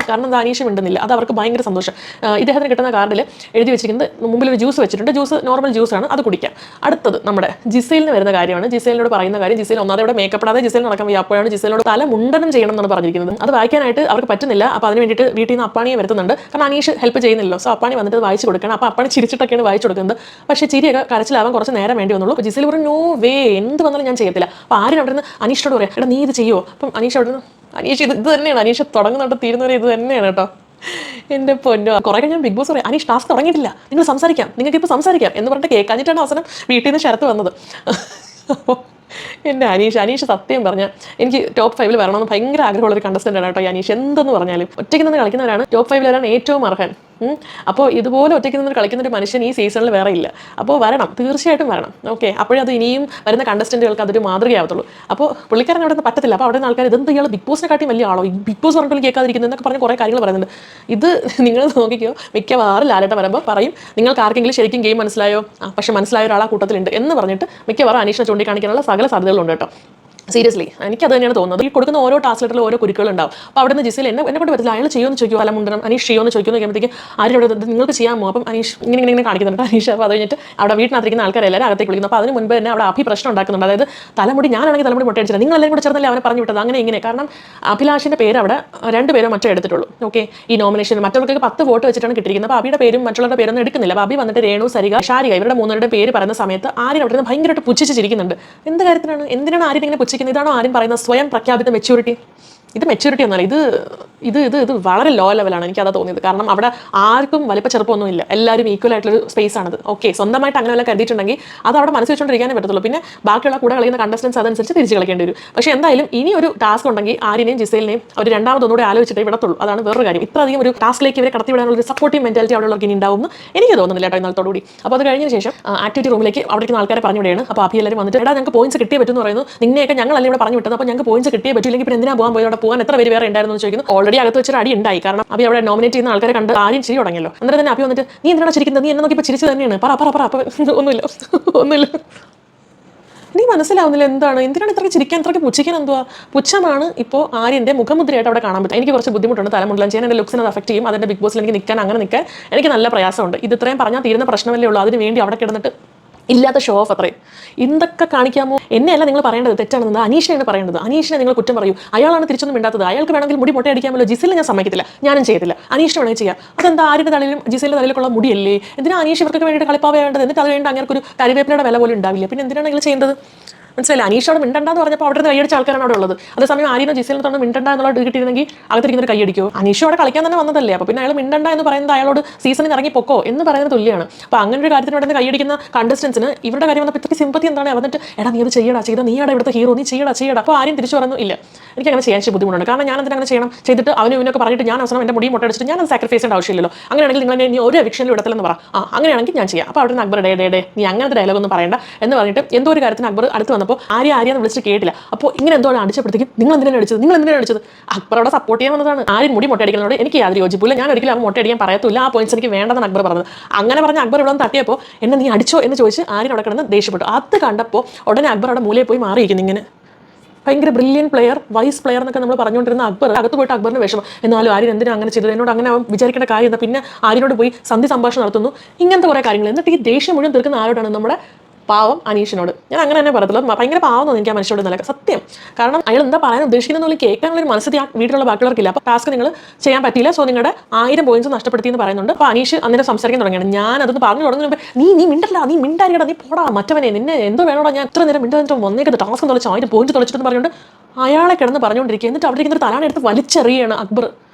കാരണം എന്താ അനീഷ് മിണ്ടുന്നില്ല. അത് അവർക്ക് ഭയങ്കര സന്തോഷം. ഇദ്ദേഹത്തിന് കിട്ടുന്ന കാർഡിൽ എഴുതി വെച്ചിരിക്കുന്നത് മുമ്പിൽ ഒരു ജ്യൂസ് വെച്ചിട്ടുണ്ട്. ജ്യൂസ് നോർമൽ ജ്യൂസാണ്, അത് കുടിക്കാം. അടുത്തത് നമ്മുടെ ജിസയിലിന് വരുന്ന കാര്യമാണ്. ജിസയിലിനോട് പറയുന്ന കാര്യം, ജിസയിൽ ഒന്നാമത് ഇവിടെ മേക്കപ്പ് ഇടാതെ ജിസയിൽ നടക്കാൻ വയ്യ. അപ്പോഴാണ് ജിസയിലോട് തല മുണ്ടനം ചെയ്യണം എന്നാണ് പറഞ്ഞിരിക്കുന്നത്. അത് വായിക്കാനായിട്ട് അവർക്ക് പറ്റുന്നില്ല. അപ്പോൾ അതിന് വേണ്ടിയിട്ട് വീട്ടിൽ നിന്ന് അപ്പാണിയെ വരുത്തുന്നുണ്ട്. കാരണം അനീഷ് ഹെൽപ്പ് ചെയ്യുന്നില്ലല്ലോ. സോ അപ്പാണി വന്നിട്ട് വായിച്ചു കൊടുക്കണം. അപ്പോൾ അപ്പാണി ചിരിച്ചിട്ടൊക്കെയാണ് വായിച്ചു കൊടുക്കുന്നത്. പക്ഷേ ചിരിയൊക്കെ കരച്ചിലാവാൻ കുറച്ച് നേരം വേണ്ടി വന്നുള്ളൂ. അപ്പോൾ ജിസയിൽ പറഞ്ഞു, നോ വേ, എന്ത് വന്നാലും ഞാൻ ചെയ്യത്തില്ല. അപ്പോൾ ആരും അവിടെ നിന്ന് അനീഷിനോട് പറയാം, എടാ നീ ഇത് ചെയ്യുമോ. അപ്പം അനീഷ് അവിടെ നിന്ന് അനീഷ് ഇത് തന്നെയാണ്. അനീഷ് തുടങ്ങുന്നുണ്ട് തീരുന്നവരെ ഇത് തന്നെയാണ് കേട്ടോ. എൻ്റെ പൊന്നോ, കുറേ കഴിഞ്ഞാൽ ബിഗ് ബോസ് പറയും, അനീഷ് ടാസ്ക് തുടങ്ങിയിട്ടില്ല, നിങ്ങൾ സംസാരിക്കാം, നിങ്ങൾക്ക് ഇപ്പോൾ സംസാരിക്കാം എന്ന് പറഞ്ഞിട്ട് കേൾക്കാഞ്ഞിട്ടാണ് അവസാനം വീട്ടിൽ നിന്ന് ശരത്ത് വന്നത്. അപ്പോൾ എൻ്റെ അനീഷ് സത്യം പറഞ്ഞാൽ എനിക്ക് ടോപ്പ് 5 വരണമെന്ന് ഭയങ്കര ആഗ്രഹമുള്ളൊരു കണ്ടസ്റ്റൻ്റ് ആണ് കേട്ടോ. ഈ അനീഷ് എന്തെന്ന് പറഞ്ഞാലും ഒറ്റയ്ക്ക് നിന്ന് കളിക്കുന്നവരാണ് ടോപ്പ് 5 വരാൻ ഏറ്റവും അർഹൻ. അപ്പോൾ ഇതുപോലെ ഒറ്റയ്ക്ക് നിന്ന് കളിക്കുന്ന ഒരു മനുഷ്യൻ ഈ സീസണിൽ വേറെ ഇല്ല. അപ്പോൾ വരണം, തീർച്ചയായിട്ടും വരണം. ഓക്കെ, അപ്പോഴത് ഇനിയും വരുന്ന കണ്ടസ്റ്റൻറ്റുകൾക്ക് അതൊരു മാതൃകയാവത്തുള്ളൂ. അപ്പോൾ പുള്ളിക്കാരൻ അവിടെ നിന്ന് പറ്റത്തില്ല. അപ്പോൾ അവിടെ നിന്ന് ആൾക്കാർ ഇതെന്ത് ഇയാൾ ബിഗ് ബോസിനെ കാട്ടി വലിയ ആളോ, ഈ ബിഗ് ബോസ് പറഞ്ഞിട്ട് കേൾക്കാതിരിക്കുന്നത് എന്നൊക്കെ പറഞ്ഞ് കുറേ കാര്യങ്ങൾ പറയുന്നുണ്ട്. ഇത് നിങ്ങൾ നോക്കിക്കോ, മിക്കവാറും ലാലേട്ട വരുമ്പോൾ പറയും, നിങ്ങൾക്ക് ആർക്കെങ്കിലും ശരിക്കും ഗെയിം മനസ്സിലായോ, പക്ഷേ മനസ്സിലായ ഒരാൾ ആ കൂട്ടത്തിലുണ്ട് എന്ന് പറഞ്ഞിട്ട് മിക്കവാറും അനീഷിനെ ചൂണ്ടിക്കാണിക്കാനുള്ള സകല സാധ്യതകളുണ്ട് കേട്ടോ. സീരിയസ്ലി എനിക്കത് തന്നെയാണ് തോന്നുന്നത്. ഈ കൊടുക്കുന്ന ഓരോ ടാസ്ക് ലെറ്ററിൽ ഓരോ കുരുക്കളുണ്ടാവും. അപ്പോൾ അവിടെ നിന്ന് ജിസയിൽ എന്നെ കൊണ്ട് പറ്റില്ല, അയാൾ ചെയ്യുമെന്ന് ചോദിക്കും, അല്ല മുണ്ടനം അനീഷ് ചെയ്യുമെന്ന് ചോദിക്കുന്നു. കഴിയുമ്പോഴത്തേക്ക് ആരോട് നിങ്ങൾക്ക് ചെയ്യാമോ, അപ്പം അനീഷ് ഇങ്ങനെ കാണിക്കുന്നുണ്ട് അനീഷ്. അപ്പോൾ അത് കഴിഞ്ഞിട്ട് അവിടെ വീട്ടിനകത്തിരിക്കുന്ന ആൾക്കാരെല്ലാവരും അകത്തേക്ക് വിളിക്കുന്നു. അപ്പോൾ അതിന് മുൻപ് തന്നെ അവിടെ പ്രശ്നം ഉണ്ടാക്കുന്നുണ്ട്. അതായത് തലമുടി, ഞാനാണെങ്കിൽ തലമുടി മുട്ടയടിച്ചില്ല, നിങ്ങളെല്ലാം കൂടെ ചേർന്നല്ലേ അവനെ പറഞ്ഞു വിട്ടത്, അങ്ങനെ ഇങ്ങനെ. കാരണം അഭിലാഷിൻ്റെ പേര് അവിടെ 2 പേരോ മറ്റോ എടുത്തിട്ടുള്ളൂ. ഓക്കെ, ഈ നോമിനേഷൻ മറ്റവർക്ക് 10 വോട്ട് വെച്ചിട്ടാണ് കിട്ടിയിരിക്കുന്നത്. അപ്പോൾ അബിയുടെ പേരും മറ്റുള്ളവരുടെ പേരൊന്നും എടുക്കുന്നില്ല. അപ്പോൾ അബി വന്നിട്ട് രേണു, സരിക, ഷാരിക ഇവരുടെ 3 പേര് പറയുന്ന സമയത്ത് ആര്യൻ അവിടെ നിന്ന് ഭയങ്കരമായിട്ട് പുച്ഛിച്ചിരിക്കുന്നുണ്ട്. എന്ത് കാര്യത്തിനാണ്, എന്തിനാണ് ആര്യൻ ഇങ്ങനെ പുച്ഛിക്കുന്നത്? ഇതാണോ ആര്യൻ പറയുന്നത് സ്വയം പ്രഖ്യാപിത മെച്യൂരിറ്റി? ഇത് മെച്യൂരിറ്റി ഒന്നുമല്ല, ഇത് വളരെ ലോ ലെവലാണ്. എനിക്കതാ തോന്നിയത്. കാരണം അവിടെ ആർക്കും വലിപ്പ ചെറുപ്പമൊന്നുമില്ല, എല്ലാവരും ഈക്വൽ ആയിട്ടുള്ളൊരു സ്പേസ് ആണത്. ഓക്കെ, സ്വന്തമായിട്ട് അങ്ങനെ വല്ല കരുതിയിട്ടുണ്ടെങ്കിൽ അത് അവിടെ മനസ്സ് വെച്ചുകൊണ്ടിരിക്കാനേ പറ്റത്തുള്ളൂ. പിന്നെ ബാക്കിയുള്ള കൂടെ കളിക്കുന്ന കണ്ടസ്റ്റൻസ് അതനുസരിച്ച് തിരിച്ച് കളിക്കേണ്ടി വരും. പക്ഷേ എന്തായാലും ഇനി ഒരു ടാസ്ക് ഉണ്ടെങ്കിൽ ആര്യനെയും ജിസയിലിനെയും അവർ രണ്ടാമതൊന്നുകൂടെ ആലോചിച്ചിട്ടേ വിടത്തുള്ളൂ. അതാണ് വേറൊരു കാര്യം. ഇത്രയധികം ഒരു ടാസ്കിലേക്ക് ഇവരെ കടത്തിവിടാനുള്ള ഒരു സപ്പോർട്ടീവ് മെന്റാലിറ്റി അവിടെയുള്ളവർക്ക് ഇനി ഉണ്ടാവും എന്ന് എനിക്ക് തോന്നുന്നില്ല കേട്ടോ ഇന്നലത്തോടുകൂടി. അപ്പോൾ അത് കഴിഞ്ഞതിന് ശേഷം ആക്ടിവിറ്റി റൂമിലേക്ക് അവിടേക്ക് ആൾക്കാരെ പറഞ്ഞു വിടുകയാണ്. അപ്പോൾ അഭി എല്ലാവരും വന്നിട്ട്, എടാ ഞങ്ങൾക്ക് പോയിന്റ്സ് കിട്ടിയേ പറ്റുമെന്ന് പറയുന്നു. നിന്നെയൊക്കെ ഞങ്ങളല്ലേ ഇവിടെ പറഞ്ഞു വിട്ടത്, അപ്പോൾ ഞങ്ങൾക്ക് പോയിന്റ്സ് കിട്ടിയേ പറ്റില്ലെങ്കിൽ പിന്നെ എന്തിനാ പോകാൻ പോയി, അവിടെ പോകാൻ എത്ര പേര് വേറെ ഉണ്ടായിരുന്നു എന്ന് ചോദിക്കുന്നു. ഓൾറെഡി അകത്ത് വെച്ചൊരു അടി ഉണ്ടായി. കാരണം അഭി അവിടെ നോമിനേറ്റ് ചെയ്യുന്ന ആൾക്കാരെ കണ്ട് ആരും ചിരി തുടങ്ങിയല്ലോ. അന്നേരം തന്നെ അഭി വന്നിട്ട്, നീ എന്തിനാണ് ചിരിക്കുന്നത്, നീ എന്നെ നോക്കി ഇപ്പോൾ ചിരിച്ചു തന്നെയാണ്, പറ. അപ്പോൾ ഒന്നുമില്ല നീ മനസ്സിലാവുന്നില്ല എന്തിനാണ് ഇത്രയ്ക്ക് ചിരിക്കാൻ, ഇത്രയ്ക്ക് പുച്ഛിക്കാൻ? എന്തുവാ പുച്ഛമാണ് ഇപ്പോൾ ആര്യൻ്റെ മുഖമുദ്രയായിട്ട് അവിടെ കാണാൻ പറ്റും. എനിക്ക് കുറച്ച് ബുദ്ധിമുട്ടുണ്ട് തലമുണ്ടലാൻ ചെയ്യാൻ. എൻ്റെ ലുക്സിനെ അത് അഫക്റ്റ് ചെയ്യും. അതിൻ്റെ ബിഗ് ബോസിൽ എനിക്ക് നിൽക്കാൻ എനിക്ക് നല്ല പ്രയാസമുണ്ട്. ഇത് ഇത്രയും പറഞ്ഞാൽ തീരുന്ന പ്രശ്നമല്ലേ ഉള്ളൂ. അതിന് വേണ്ടി അവിടെ കിടന്നിട്ട് ഇല്ലാത്ത ഷോ ഓഫ് അത്രയും എന്തൊക്കെ കാണിക്കാമോ. എന്നെയല്ല നിങ്ങൾ പറയേണ്ടത്, തെറ്റാണെന്ന് അനീഷിനെയാണ് പറയേണ്ടത്. അനീഷിനെ നിങ്ങൾ കുറ്റം പറയൂ. അയാളാണ് തിരിച്ചൊന്നും മിണ്ടാത്തത്. അയാൾക്ക് വേണമെങ്കിൽ മുടി മുട്ടയടിക്കാമല്ലോ. ജിസയിൽ ഞാൻ സമ്മതിക്കത്തില്ല, ഞാനും ചെയ്യത്തില്ല. അനീഷിനെ വേണമെങ്കിൽ ചെയ്യാം. അതെന്താ ആരുടെ തലയിലും ജിസയിലെ തലയിലുള്ള മുടിയല്ലേ? എന്തിനാ അനീഷ് ഇവർക്ക് വേണ്ടിയിട്ട് കളിപ്പാവേണ്ടത്? എന്നിട്ട് അത് വേണ്ട അങ്ങനെ ഒരു കരിവേപ്പിലയുടെ വില പോലും ഉണ്ടാവില്ല. പിന്നെ എന്തിനാണ് നിങ്ങൾ ചെയ്യുന്നത്? മനസ്സിലായില്ല. അനീഷോട് മിണ്ടണ്ടെന്ന് പറഞ്ഞപ്പോൾ അവിടെ കൈയടിച്ച ആൾക്കാരാണ് അവിടെ ഉള്ളത്. അതേസമയം ആര്യനോ ജിസയിലും തന്നെ മിണ്ടണ്ട എന്നുള്ള കിട്ടിയിരുന്നെങ്കിൽ അകത്തിരിക്കുന്നൊരു കൈയടിക്കോ? അനീഷോ അവിടെ കളിക്കാൻ തന്നെ വന്നതല്ലേ. അപ്പോൾ പിന്നെ അയാൾ മിണ്ടണ്ട എന്ന് പറയുന്നത് അയാളോട് സീസണിൽ ഇറങ്ങി പൊക്കോ എന്ന് പറയുന്നത് തുല്യമാണ്. അപ്പോൾ അങ്ങനെ ഒരു കാര്യത്തിന് ഇവിടെ കൈയടിക്കുന്ന കണ്ടസ്റ്റൻസിന് ഇവരുടെ കാര്യം വന്നപ്പോൾ ഇത്രയ്ക്ക് സിമ്പത്തി എന്താണ്? വന്നിട്ട് എടാ നീ അത് ചെയ്താൽ നീ അവിടെ ഇവിടുത്തെ ഹീറോ, നീ ചെയ്യടാ. അപ്പോൾ ആരും തിരിച്ചു പറഞ്ഞു ഇല്ല, എനിക്ക് അങ്ങനെ ചെയ്യാൻ ബുദ്ധിമുട്ടുണ്ട്. കാരണം ഞാൻ എന്തിനാ അങ്ങനെ ചെയ്യണം? ചെയ്തിട്ട് ഇവനൊക്കെ പറഞ്ഞിട്ട് ഞാൻ അവസാനം എൻ്റെ മുടി മുട്ടടിച്ചിട്ട് ഞാൻ അത് സാക്രിഫൈസ് ചെയ്യേണ്ട ആവശ്യമില്ലല്ലോ. അങ്ങനെയാണെങ്കിൽ നിങ്ങൾ നീ ഒരു എവിക്ഷനിൽ വിടത്തില്ലെന്ന് പറ. അങ്ങനെയാണെങ്കിൽ ഞാൻ ചെയ്യാം. അപ്പോൾ അവിടെ നിന്ന് അക്ബർ ഡേ നീ അങ്ങനത്തെ ഡയലോഗ് ഒന്നും പറയണ്ട എന്ന് പറഞ്ഞിട്ട് എന്തോ ഒരു കാര്യത്തിന് അക്ബർ അടുത്ത് വന്നപ്പോൾ ആര്യെന്ന് വിളിച്ചിട്ട് കേട്ടില്ല. അപ്പോൾ ഇങ്ങനെ എന്തോ അടിച്ചപ്പോഴത്തേക്കും നിങ്ങൾ എന്തിനാണ് അടിച്ചത്? അക്ബർ അവിടെ സപ്പോർട്ട് ചെയ്യാൻ വന്നതാണ്. ആരും മുടി മുട്ടയടിക്കുന്നതോട് എനിക്ക് യാതൊരു യോജിപ്പില്ല. ഞാൻ ഒരിക്കലും അവൻ മുട്ടയടിക്കാൻ പറയത്തില്ല. ആ പോയിന്റ്സ് എനിക്ക് വേണ്ടെന്ന് അക്ബർ പറഞ്ഞത്. അങ്ങനെ പറഞ്ഞ അക്ബർ ഇവിടെ തട്ടിയപ്പോൾ എന്നെ നീ അടിച്ചോ എന്ന് ചോദിച്ച് ആര്യൻ അവിടെ കിടന്ന് ദേഷ്യപ്പെട്ടു. അത് കണ്ടപ്പോൾ ഉടനെ അക്ബർ അവിടെ മൂലയിൽ പോയി മാറിയിരിക്കുന്നു. ഇങ്ങനെ ഭയങ്കര ബ്രില്യൻ പ്ലെയർ, വൈസ് പ്ലെയർ എന്നൊക്കെ നമ്മൾ പറഞ്ഞുകൊണ്ടിരുന്ന അക്ബർ അകത്ത് പോയിട്ട് അക്ബറിന് വിഷമം. എന്നാലും ആര്യൻ എന്തിനാണ് അങ്ങനെ ചെയ്തത്? എന്നോട് അങ്ങനെ അവൻ വിചാരിക്കേണ്ട കാര്യം. പിന്നെ ആര്യനോട് പോയി സന്ധി സംഭാഷണം നടത്തുന്നു. ഇങ്ങനത്തെ കുറേ കാര്യങ്ങൾ. എന്നിട്ട് ഈ ദേഷ്യം മുഴുവൻ തീർക്കുന്ന ആരോടാണ്? നമ്മുടെ പാവം അനീഷിനോട്. ഞാൻ അങ്ങനെ തന്നെ പറയത്തുള്ളൂ. ഭയങ്കര പാവം തോന്നി എനിക്ക് ആ മനുഷ്യനോട് നിലക്ക് സത്യം. കാരണം അയാൾ എന്താ പറയാൻ ഉദ്ദേശിക്കുന്നതെന്ന് കേൾക്കാനുള്ളൊരു മനസ്സിൽ ആ വീട്ടിലുള്ള ബാക്കിയുള്ളവർക്കില്ല. അപ്പോൾ ടാസ്ക് നിങ്ങൾ ചെയ്യാൻ പറ്റിയില്ല, സോ നിങ്ങളുടെ 1000 പോയിന്റ്സ് നഷ്ടപ്പെടുത്തി എന്ന് പറയുന്നുണ്ട്. അപ്പോൾ അനീഷ് അന്നേരം സംസാരിക്കാൻ തുടങ്ങിയാണ്. ഞാൻ അതൊന്ന് പറഞ്ഞു തുടങ്ങുമ്പോൾ നീ മിണ്ടല്ല, നീ മിണ്ടാരിക്കടാ, നീ പോടാ മറ്റവനെ, നിന്നെ എന്തോ വേണോടാ, ഞാൻ ഇത്ര നേരം മിണ്ടാതിട്ട് വന്നേക്കത് ടാസ്ക് തുളച്ച് 1000 പോയിന്റ് തുളച്ചിട്ടെന്ന് പറഞ്ഞുകൊണ്ട് അയാളെ കിടന്ന് പറഞ്ഞുകൊണ്ടിരിക്കുക. എന്നിട്ട് അവിടെ ഇരിക്കുന്ന തലാനെ എടുത്ത് വലിച്ചെറിയാണ് അക്ബർ.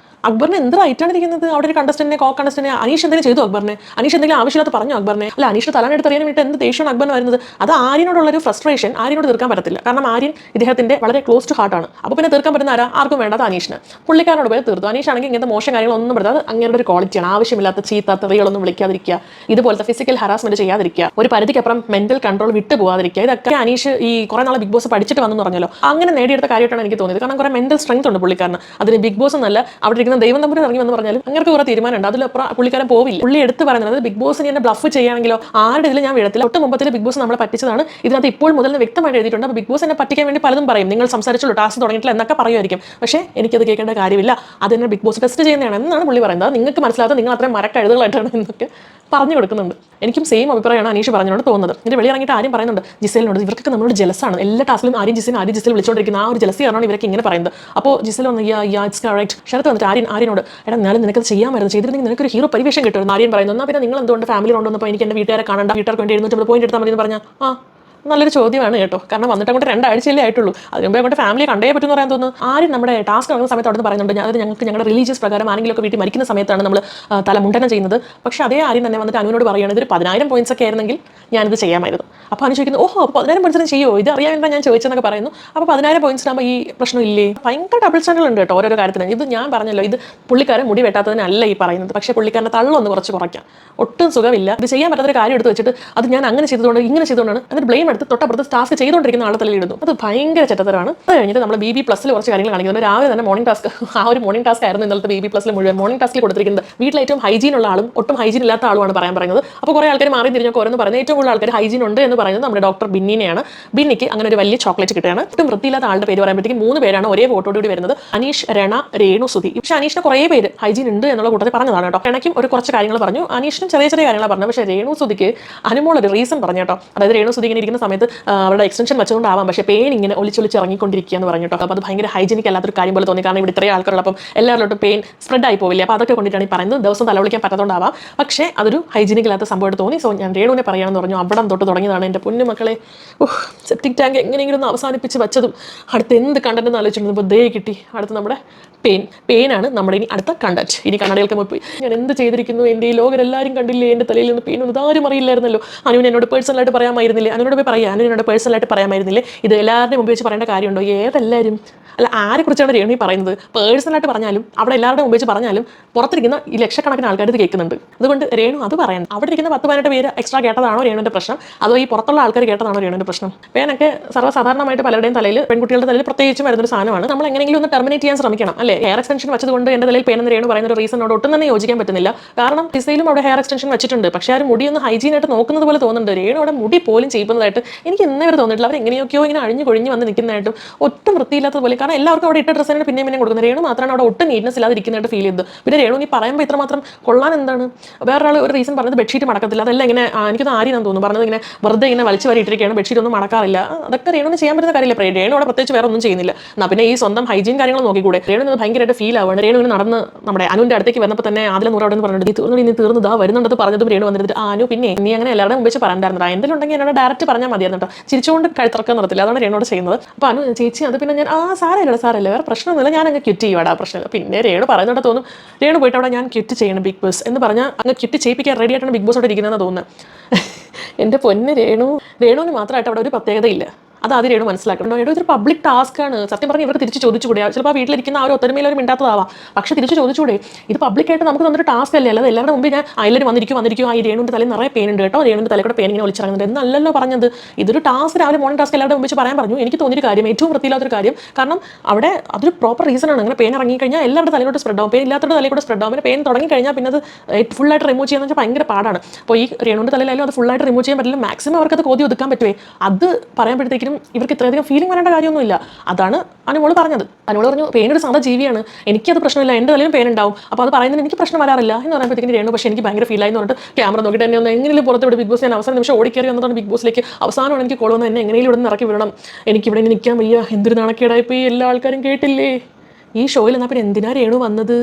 അക്ബറിന് എന്ത് റൈറ്റാണ് ഇരിക്കുന്നത്? അവിടെ ഒരു കണ്ടസ്റ്റന്റിനെ കണ്ടസ്റ്റന്റിനെ അനീഷ് എന്തെങ്കിലും ചെയ്തു അക്ബറിനെ? അനീഷ് എന്തെങ്കിലും ആവശ്യമില്ലാത്ത പറഞ്ഞു അക്ബറിനെ? അല്ല, അനീഷ് തലാനെടുത്ത് അറിയാൻ വേണ്ടി എന്ത് ദേഷ്യമാണ് അക്ബറിന് വരുന്നത്? അത് ആര്യനോടുള്ളൊരു ഫ്രസ്ട്രേഷൻ ആര്യനോട് തീർക്കാൻ പറ്റത്തില്ല. കാരണം ആര്യൻ ഇദ്ദേഹത്തിന്റെ വളരെ ക്ലോസ് ടു ഹാർട്ടാണ്. അപ്പോൾ പിന്നെ തീർക്കാൻ പറ്റുന്ന ആർക്കും വേണ്ടാത്ത അനീഷിന്, പുള്ളിക്കാരനോട് പോയി തീർത്തു. അനീഷ് ആണെങ്കിൽ ഇങ്ങനത്തെ മോശം കാര്യങ്ങളൊന്നും പെടുത്താതെ അങ്ങനെയുള്ള ഒരു ക്വാളിറ്റിയാണ്. ആവശ്യമില്ലാത്ത ചീത്ത തെറികളൊന്നും വിളിക്കാതിരിക്കുക, ഇതുപോലത്തെ ഫിസിക്കൽ ഹറാസ്മെന്റ് ചെയ്യാതിരിക്കുക, ഒരു പരിധിക്കപ്പുറം മെന്റൽ കൺട്രോൾ വിട്ടു പോകാതിരിക്കുക. ഇതൊക്കെ അനീഷ് ഈ കുറെ നാളെ ബിഗ് ബോസ് പഠിച്ചിട്ട് വന്നു പറഞ്ഞല്ലോ, അങ്ങനെ നേടിയെടുത്ത കാര്യമായിട്ടാണ് എനിക്ക് തോന്നിയത്. കാരണം കുറെ മെന്റൽ സ്ട്രെങ്ത് ഉണ്ട് പുള്ളിക്കാരന്. അതിന് ബിഗ് ബോസ് എന്നല്ല, അവിടെ ഇരിക്കുന്ന ദൈവം തമ്പുരാൻ ഇറങ്ങി വന്ന് പറഞ്ഞാലും അങ്ങനെ കുറെ തീരുമാനമുണ്ട്. അതിലപ്പുറം പുള്ളിക്കാരൻ പോവില്ല. പുള്ളി എടുത്ത് പറയുന്നത് ബിഗ് ബോസിന് എന്നെ ബ്ലഫ് ചെയ്യാമെങ്കിലോ ആരുടെ ഇതിൽ ഞാൻ വീഴത്തില്ല. ഒട്ടും മുമ്പത്തിൽ ബിഗ് ബോസ് നമ്മളെ പറ്റിച്ചതാണ്, ഇതിനകത്ത് ഇപ്പോൾ മുതൽ വ്യക്തമായിട്ട് എഴുതിയിട്ടുണ്ട്. അപ്പോൾ ബിഗ് ബോസ് എന്നെ പറ്റിക്കാൻ വേണ്ടി പലതും പറയും, നിങ്ങൾ സംസാരിച്ചുള്ളൂ, ടാസ്ക് തുടങ്ങിയിട്ടില്ല എന്നൊക്കെ പറയുമായിരിക്കും. പക്ഷേ എനിക്കത് കേൾക്കേണ്ട കാര്യമില്ല, അതെന്നെ ബിഗ് ബോസ് ടെസ്റ്റ് ചെയ്യുന്നതാണ് എന്നാണ് പുള്ളി പറയുന്നത്. നിങ്ങൾക്ക് മനസ്സിലാകാത്ത നിങ്ങൾ അത്രയും മരക്കഴുതുകളായിട്ടാണ് എന്നൊക്കെ പറഞ്ഞു കൊടുക്കുന്നുണ്ട്. എനിക്കും സെയിം അഭിപ്രായമാണ് അനീഷ് പറഞ്ഞോട് തോന്നുന്നത്. ഇതിന്റെ വെളിയിറങ്ങിയിട്ട് ആരും പറയുന്നുണ്ട് ജിസേലിനോട് ഇവർക്കൊക്കെ നമ്മളോട് ജലസാണ്, എല്ലാ ടാസ്കിലും ആരും ജിസേൽ വിളിച്ചുകൊണ്ടിരിക്കുന്ന ആ ഒരു ജലസി കാരണമാണ് ഇവരൊക്കെ ഇങ്ങനെ പറയുന്നത്. അപ്പോൾ ജിസേൽ വന്ന് ഇറ്റ്സ് കറക്റ്റ് ശരത്ത് വന്നിട്ട് ആര്യനോട് എടാ എന്നാലും നിനക്കത് ചെയ്യാമായിരുന്നു, ചെയ്തിരുന്നെങ്കിൽ നിനക്കൊരു ഹീറോ പരിവേഷം കിട്ടുമായിരുന്നു. ആര്യൻ പറയുന്നു. എന്നാൽ പിന്നെ നിങ്ങൾ എന്തുകൊണ്ട് ഫാമിലി കൊണ്ടുവന്നപ്പോൾ എനിക്ക് എൻ്റെ വീട്ടുകാരെ കാണണ്ട, വീട്ടുകാർക്ക് വേണ്ടി 250 പോയിന്റ് എടുത്താൽ മതി എന്ന് പറഞ്ഞാൽ നല്ലൊരു ചോദ്യമാണ് കേട്ടോ. കാരണം വന്നിട്ട് അങ്ങോട്ട് 2 ആഴ്ചയല്ലേ ആയിട്ടുള്ളൂ, അതിന് മുമ്പേ അങ്ങോട്ട് ഫാമിലി കണ്ടേ പറ്റുമെന്ന് പറയാൻ തോന്നുന്നു. ആരും നമ്മുടെ ടാസ്ക് നടക്കുന്ന സമയത്ത് അവിടെ നിന്ന് പറയുന്നുണ്ട്, അത് ഞങ്ങളുടെ റിലീജിയസ് പ്രകാരം ആരെങ്കിലുമൊക്കെ വീട്ടിൽ മരിക്കുന്ന സമയത്താണ് നമ്മൾ തലമുണ്ടനം ചെയ്യുന്നത്. പക്ഷേ അതേ ആര്യം തന്നെ വന്നിട്ട് അനുവിനോട് പറയുകയാണ് ഇതൊരു 10,000 പോയിന്റ്സ് ഒക്കെ ആയിരുന്നെങ്കിൽ ഞാനിത് ചെയ്യാമായിരുന്നു. അപ്പോൾ അനു ചോദിക്കുന്നു ഓഹോ അപ്പോൾ 10,000 പോയിന്റ്സിന് ചെയ്യുമോ, ഇത് അറിയാൻ വേണ്ടി ഞാൻ ചോദിച്ചെന്നൊക്കെ പറയുന്നു. അപ്പോൾ 10,000 പോയിന്റ്സിനാകുമ്പോൾ ഈ പ്രശ്നമില്ലേ? ഭയങ്കര ഡബിൾ സ്റ്റാൻഡേർഡ് ഉണ്ട് കേട്ടോ ഓരോ കാര്യത്തിന്. ഇത് ഞാൻ പറഞ്ഞല്ലോ, ഇത് പുള്ളിക്കാരൻ മുടി വെട്ടാത്തതിനല്ല ഈ പറയുന്നത്. പക്ഷേ പുള്ളിക്കാരൻ്റെ തള്ളൊന്ന് കുറച്ച് കുറയ്ക്കാം, ഒട്ടും സുഖമില്ല. ഇത് ചെയ്യാൻ പറ്റാത്തൊരു കാര്യം എടുത്ത് വെച്ചിട്ട് അത് ഞാൻ അങ്ങനെ ചെയ്തുകൊണ്ട് ഇങ്ങനെ ചെയ്തുകൊണ്ടാണ് എന്നിട്ട് ബ്ലെയിം എടുത്ത് തൊട്ടപ്പുറത്ത് ടാസ്ക് ചെയ്തുകൊണ്ടിരിക്കുന്ന ആളെ തലയിലിടുന്നു. അത് ഭയങ്കര ചെറ്റത്തരമാണ്. അത് കഴിഞ്ഞിട്ട് നമ്മൾ BB പ്ലസിൽ കുറച്ച് കാര്യങ്ങൾ കാണിക്കുന്നുണ്ട്. രാവിലെ തന്നെ മോർണിംഗ് ടാസ്ക്, ആ ഒരു മോർണിംഗ് ടാസ്ക് ആയിരുന്നു ഇന്നലത്തെ BB പ്ലസിൽ മുഴുവൻ. മോർണിംഗ് ടാസ്കിൽ കൊടുത്തിരിക്കുന്നത് വീട്ടിൽ ഏറ്റവും ഹൈജീൻ ഉള്ള ആളും ഒട്ടും ഹൈജീൻ ഇല്ലാത്ത ആളുമാണ് പറയാൻ പറയുന്നത്. അപ്പോൾ കുറേ ആൾക്കാർ മാറി തിരിഞ്ഞൊക്കെ ഓരോന്ന് പറയുന്നത്. ഏറ്റവും കൂടുതൽ ആൾക്കാർ ഹൈജീൻ ഉണ്ട് എന്ന് പറയുന്നത് നമ്മുടെ ഡോക്ടർ ബിന്നിനെയാണ്. ബിന്നിക്ക് അങ്ങനെ ഒരു വലിയ ചോക്ലേറ്റ് കിട്ടുകയാണ്. ഒട്ടും വൃത്തിയില്ലാത്ത ആളുടെ പേര് പറയുമ്പോഴത്തേക്കും 3 പേരാണ് ഒരേ വോട്ടോടുകൂടി വരുന്നത്, അനീഷ്, രണ, രേണു, സുധി. പക്ഷേ അനീഷിന് കുറേ പേര് ഹൈജീൻ ഉണ്ട് എന്നുള്ള കൂട്ടത്തിൽ പറഞ്ഞതാണ് കേട്ടോ. രണയ്ക്കും ഒരു കുറച്ച് കാര്യങ്ങൾ പറഞ്ഞു, അനീഷിനും ചെറിയ കാര്യങ്ങൾ പറഞ്ഞു. പക്ഷേ രേണു സുധിക്ക് അനുമോൾ ഒരു റീസൺ പറഞ്ഞു കേട്ടോ. അതായത് രേണു സുധി ഇങ്ങനെ ഇരിക്കുന്ന സമയത്ത് അവരുടെ എക്സ്റ്റൻഷൻ വെച്ചുകൊണ്ടാവാം, പക്ഷേ പെയിൻ ഇങ്ങനെ ഒളിച്ചൊളിച്ച് ഇറങ്ങിക്കൊണ്ടിരിക്കുക എന്ന് പറഞ്ഞു കേട്ടോ. അപ്പോൾ അത് ഭയങ്കര ഹൈജീനിക് അല്ലാത്തൊരു കാര്യം പോലെ തോന്നി. കാരണം ഇവിടെ ഇത്രയും ആൾക്കാരുള്ളപ്പം എല്ലാവരിലോട്ടും പെയിൻ സ്പ്രെഡ് ആയി പോവില്ല. അപ്പോൾ അതൊക്കെ കൊണ്ടിട്ടാണ് ഈ പറയുന്നത്. ദിവസം തലവിളിക്കാൻ പറ്റാത്തതുകൊണ്ടാവാം, പക്ഷേ അതൊരു ഹൈജീനിക് അല്ലാത്ത സംഭവമായിട്ട് തോന്നി. സോ ഞാൻ രേണുവിനെ പറയാമെന്ന് പറഞ്ഞു. അവിടെ തൊട്ട് തുടങ്ങിയതാണ് എൻ്റെ പൊന്നു മക്കളെ. സെപ്റ്റിക് ടാങ്ക് എങ്ങനെയെങ്കിലും ഒന്ന് അവസാനിപ്പിച്ച് വെച്ചതും അടുത്ത് എന്ത് കണ്ടന്റ് എന്ന് ആലോചിച്ചിട്ടുണ്ടെങ്കിൽ ദേ കിട്ടി. അടുത്ത് നമ്മുടെ പെയിനാണ് നമ്മുടെ ഇനി അടുത്ത കണ്ടന്റ്. ഇനി കണ്ണടകൾക്ക് പോയി ഞാൻ എന്ത് ചെയ്തിരിക്കുന്നു, എൻ്റെ ഈ ലോകരെല്ലാവരും കണ്ടില്ലേ, എൻ്റെ തലയിൽ നിന്ന് പെയിൻ ഒന്നും ആരും അറിയില്ലായിരുന്നല്ലോ. അനുവിന് എന്നോട് പേഴ്സണലായിട്ട് പറയാമായിരുന്നില്ലേ, അനുവിനോട് പോയി പറയാം, അനുവിനോട് പേഴ്സണലായിട്ട് പറയാമായിരുന്നില്ലേ. ഇത് എല്ലാവരുടെയും മുമ്പ് വെച്ച് പറയേണ്ട കാര്യമുണ്ടോ? ഏതെല്ലാവരും അല്ല, ആരെക്കുറിച്ചാണ് രേണു ഈ പറയുന്നത്? പേഴ്സണലായിട്ട് പറഞ്ഞാലും അവിടെ എല്ലാവരുടെ മുമ്പ് വെച്ച് പറഞ്ഞാലും പുറത്തിരിക്കുന്ന ഈ ലക്ഷക്കണക്കിന് ആൾക്കാർ ഇത് കേൾക്കുന്നുണ്ട്. അതുകൊണ്ട് രേണു അത് പറയണം. അവിടെ ഇരിക്കുന്ന 10-18 പേര് എക്സ്ട്രാ കേട്ടതാണോ രേണുവിൻ്റെ പ്രശ്നം, അതോ ഈ പുറത്തുള്ള ആൾക്കാർ കേട്ടതാണോ രേണുവിൻ്റെ പ്രശ്നം? പേനൊക്കെ സർവ്വസാധാരണമായിട്ട് പലരുടെയും തലയിൽ, പെൺകുട്ടികളുടെ തലയിൽ പ്രത്യേകിച്ചും വരുന്നൊരു സാധനമാണ്. നമ്മൾ എങ്ങനെയെങ്കിലും ഒന്ന് ടെർമിനേറ്റ് ചെയ്യാൻ ശ്രമിക്കണം അല്ലേ? ഹെയർ എക്സ്റ്റൻഷൻ വെച്ചതുകൊണ്ട് എൻ്റെ തലയിൽ പേനെന്ന് രേണു പറയുന്ന ഒരു റീസണോട് ഒട്ടും തന്നെ യോജിക്കാൻ പറ്റുന്നില്ല. കാരണം ഡിസൈലും അവിടെ ഹെയർ എക്സ്റ്റൻഷൻ വെച്ചിട്ടുണ്ട്, പക്ഷേ ആ ഒരു മുടി ഒന്ന് ഹൈജീനായിട്ട് നോക്കുന്നത് പോലെ തോന്നുന്നുണ്ട്. രേണു അവിടെ മുടി പോലും ചെയ്യുന്നതായിട്ട് എനിക്ക് ഇന്നേ വരെ തോന്നിയിട്ടില്ല. അവർ എങ്ങനെയൊക്കെയോ ഇങ്ങനെ അഴിഞ്ഞു കൊഴിഞ്ഞ് വന്ന് നിൽക്കുന്നതായിട്ടും ഒട്ടും വൃത്തിയില്ലാത്തതുപോലെ. കാരണം എല്ലാവർക്കും അവിടെ ഇട്ട ഡ്രസ്സിനാണ് പിന്നെയും കൊടുക്കുന്നത്. രേണു മാത്രമാണ് അവിടെ ഒട്ടും നീറ്റ്നസ് ഇല്ലാതെ ഇരിക്കുന്നതായിട്ട് ഫീൽ ചെയ്തത്. പിന്നെ രേണു നീ പറയുമ്പോൾ ഇത്രമാത്രം കൊള്ളാൻ എന്താണ്? വേറൊരാൾ ഒരു റീസൺ പറഞ്ഞത് ബെഡ്ഷീറ്റ് മടക്കത്തില്ല. അതെല്ലാം ഇങ്ങനെ എനിക്കൊന്ന് ആര്യനാന്ന് തോന്നുന്നു പറഞ്ഞത്, ഇങ്ങനെ വെറുതെ ഇങ്ങനെ വലിച്ചു വരി ഇട്ടിരിക്കുകയാണ്, ബെഡ്ഷീറ്റ് ഒന്നും മടക്കാറില്ല. അതൊക്കെ രേണുവിന് ചെയ്യാൻ പറ്റുന്ന കാര്യമില്ല. രേണു അവിടെ പ്രത്യേകിച്ച് വേറെ ഒന്നും ചെയ്യുന്നില്ല. എന്നാൽ പിന്നെ ഈ സ്വന്തം ഹൈജീൻ കാര്യങ്ങൾ നോക്കിക്കൂടെ? രേണു ഭയങ്കരമായിട്ട് ഫീൽ ആവുകയാണ്. രേണു ഇങ്ങനെ നടന്ന് നമ്മുടെ അനുവിൻ്റെ അടുത്തേക്ക് വന്നപ്പോൾ തന്നെ അതിലെ 100 അവിടെ നിന്ന് പറഞ്ഞിട്ട് നീ തീർന്നതാ വരുന്നുണ്ടെന്ന് പറഞ്ഞതും രേണു വന്നിട്ട് അനു പിന്നെ നീ അങ്ങനെ എല്ലാവരുടെ മുമ്പ് വെച്ച് പറയണ്ടായിരുന്നു, എന്തെങ്കിലും ഉണ്ടെങ്കിൽ എന്നോട് ഡയറക്റ്റ് പറഞ്ഞാൽ മതിയായിരുന്നു കേട്ടോ. ചിരിച്ചുകൊണ്ട് കഴുത്തിറക്കാൻ നിർത്തില്ല. അതാണ് രേണുവോട് ചെയ്യുന്നത്. അപ്പോൾ അനു ചേച്ചി അത് പിന്നെ ഞാൻ സാരമില്ല വേറെ പ്രശ്നമൊന്നുമില്ല, ഞാൻ അങ്ങ് ക്വിറ്റ് ചെയ്യുവാടാ പ്രശ്നം. പിന്നെ രേണു പറയുന്നുണ്ട് തോന്നും രേണു പോയിട്ട് അവിടെ ഞാൻ ക്വിറ്റ് ചെയ്യണം ബിഗ് ബോസ് എന്ന് പറഞ്ഞാൽ അങ്ങ് ക്വിറ്റ് ചെയ്യിപ്പിക്കാൻ റെഡി ആയിട്ടാണ് ബിഗ് ബോസോട് ഇരിക്കുന്നതെന്ന് തോന്നുന്നത്. എൻ്റെ പൊന്ന് രേണുവിന് മാത്രമായിട്ട് അവിടെ ഒരു പ്രത്യേകതയില്ല. അത് ആദ്യം രേണു മനസ്സിലാക്കണം. ഇതൊരു പബ്ലിക് ടാസ്ക് ആണ്. സത്യം പറഞ്ഞാൽ ഇവർക്ക് തിരിച്ച് ചോദിച്ചുകൂടെ? ചിലപ്പോൾ ആ വീട്ടിലിരിക്കുന്ന ആ ഒരു ഒത്തൊരുമയിൽ ഒരു മിണ്ടാത്തതാവാം, പക്ഷേ തിരിച്ച് ചോദിച്ചുകൂടെ? ഇത് പബ്ലിക്കായിട്ട് നമുക്ക് തന്നൊരു ടാസ്ക് അല്ലേ? അല്ലാതെ എല്ലാവരുടെ മുമ്പ് ഞാൻ എല്ലാവരും വന്നിരിക്കും ആ രേണുവിൻ്റെ തലയിൽ നിറയെ പെയിൻ ഉണ്ട് കേട്ടോ, രേണുവിൻ്റെ തലയിൽ കൂടെ പെയിൻ ഇങ്ങനെ ഒളിച്ചിറങ്ങുന്നുണ്ട് എന്നല്ലല്ലോ പറഞ്ഞത്. ഇതൊരു ടാസ്ക്, രാവിലെ മോർണിംഗ് ടാസ്ക് എല്ലാവരുടെ മുമ്പ് പറയാൻ പറഞ്ഞു. എനിക്ക് തോന്നിയൊരു കാര്യം, ഏറ്റവും വൃത്തിയില്ലാത്തൊരു കാര്യം, കാരണം അവിടെ അതൊരു പ്രോപ്പർ റീസൺ ആണ്. അങ്ങനെ പെയിൻ ഇറങ്ങിക്കഴിഞ്ഞാൽ എല്ലാവരുടെ തലയിലോട്ട് സ്പ്രെഡ് ആവും, പെയിൻ ഇല്ലാത്തവരുടെ തലയിൽ കൂടെ സ്പ്രെഡ് ആവും. പിന്നെ പെയിൻ തുടങ്ങിക്കഴിഞ്ഞാൽ പിന്നെ അത് ഫുള്ളായിട്ട് റിമൂവ് ചെയ്യാന്ന് വെച്ചാൽ ഭയങ്കര പാടാണ്. അപ്പോൾ ഈ രേണുവിൻ്റെ തലയിലായാലും അത് ഫുള്ളായിട്ട് റിമൂവ് ചെയ്യാൻ പറ്റില്ല. മാക്സിമം അവർക്ക് അത് കോതി ഒതുക്കാൻ പറ്റുമേ. അത് പറയുമ്പോഴത്തേക്കും പറയുമ്പോഴത്തേക്കിനും ഇവർക്ക് ഇത്രയധികം ഫീലിംഗ് വരേണ്ട കാര്യമൊന്നുമില്ല. അതാണ് അനുമോൾ പറഞ്ഞത്. അനുമോൾ പറഞ്ഞു പെയിൻ ഒരു സാധാ ജീവിയാണ്, എനിക്കത് പ്രശ്നമില്ല, എൻ്റെ തലയിലും പെയിൻ ഉണ്ടാവും, അപ്പോൾ അത് പറയുന്നതിന് എനിക്ക് പ്രശ്നം വരാറില്ല എന്ന് പറയുമ്പോഴത്തേക്കും രേണു പക്ഷേ എനിക്ക് ഭയങ്കര ഫീലായി എന്ന് പറഞ്ഞിട്ട് ക്യാമറ നോക്കിയിട്ട് എന്നെ ഒന്ന് എങ്ങനെയും പുറത്ത് വിട്ട് ബിഗ് ബോസ് ഞാൻ അവസാന നിമിഷം ഓടിക്കയറി വന്നതാണ് ബിഗ് ബോസിലേക്ക്. അവസാനമാണ് എനിക്ക് കോൾ വന്ന് എന്നെ എങ്ങനെയും ഇവിടെ നിന്ന് ഇറക്കി വിടണം, എനിക്കിവിടെ ഇങ്ങനെ നിൽക്കാൻ വയ്യ, എന്തൊരു നാണക്കേടായിപ്പോയി, എല്ലാ ആൾക്കാരും കേട്ടില്ലേ ഈ ഷോയിൽ. എന്നാൽ പിന്നെ എന്തിനാ രേണു വന്നത്?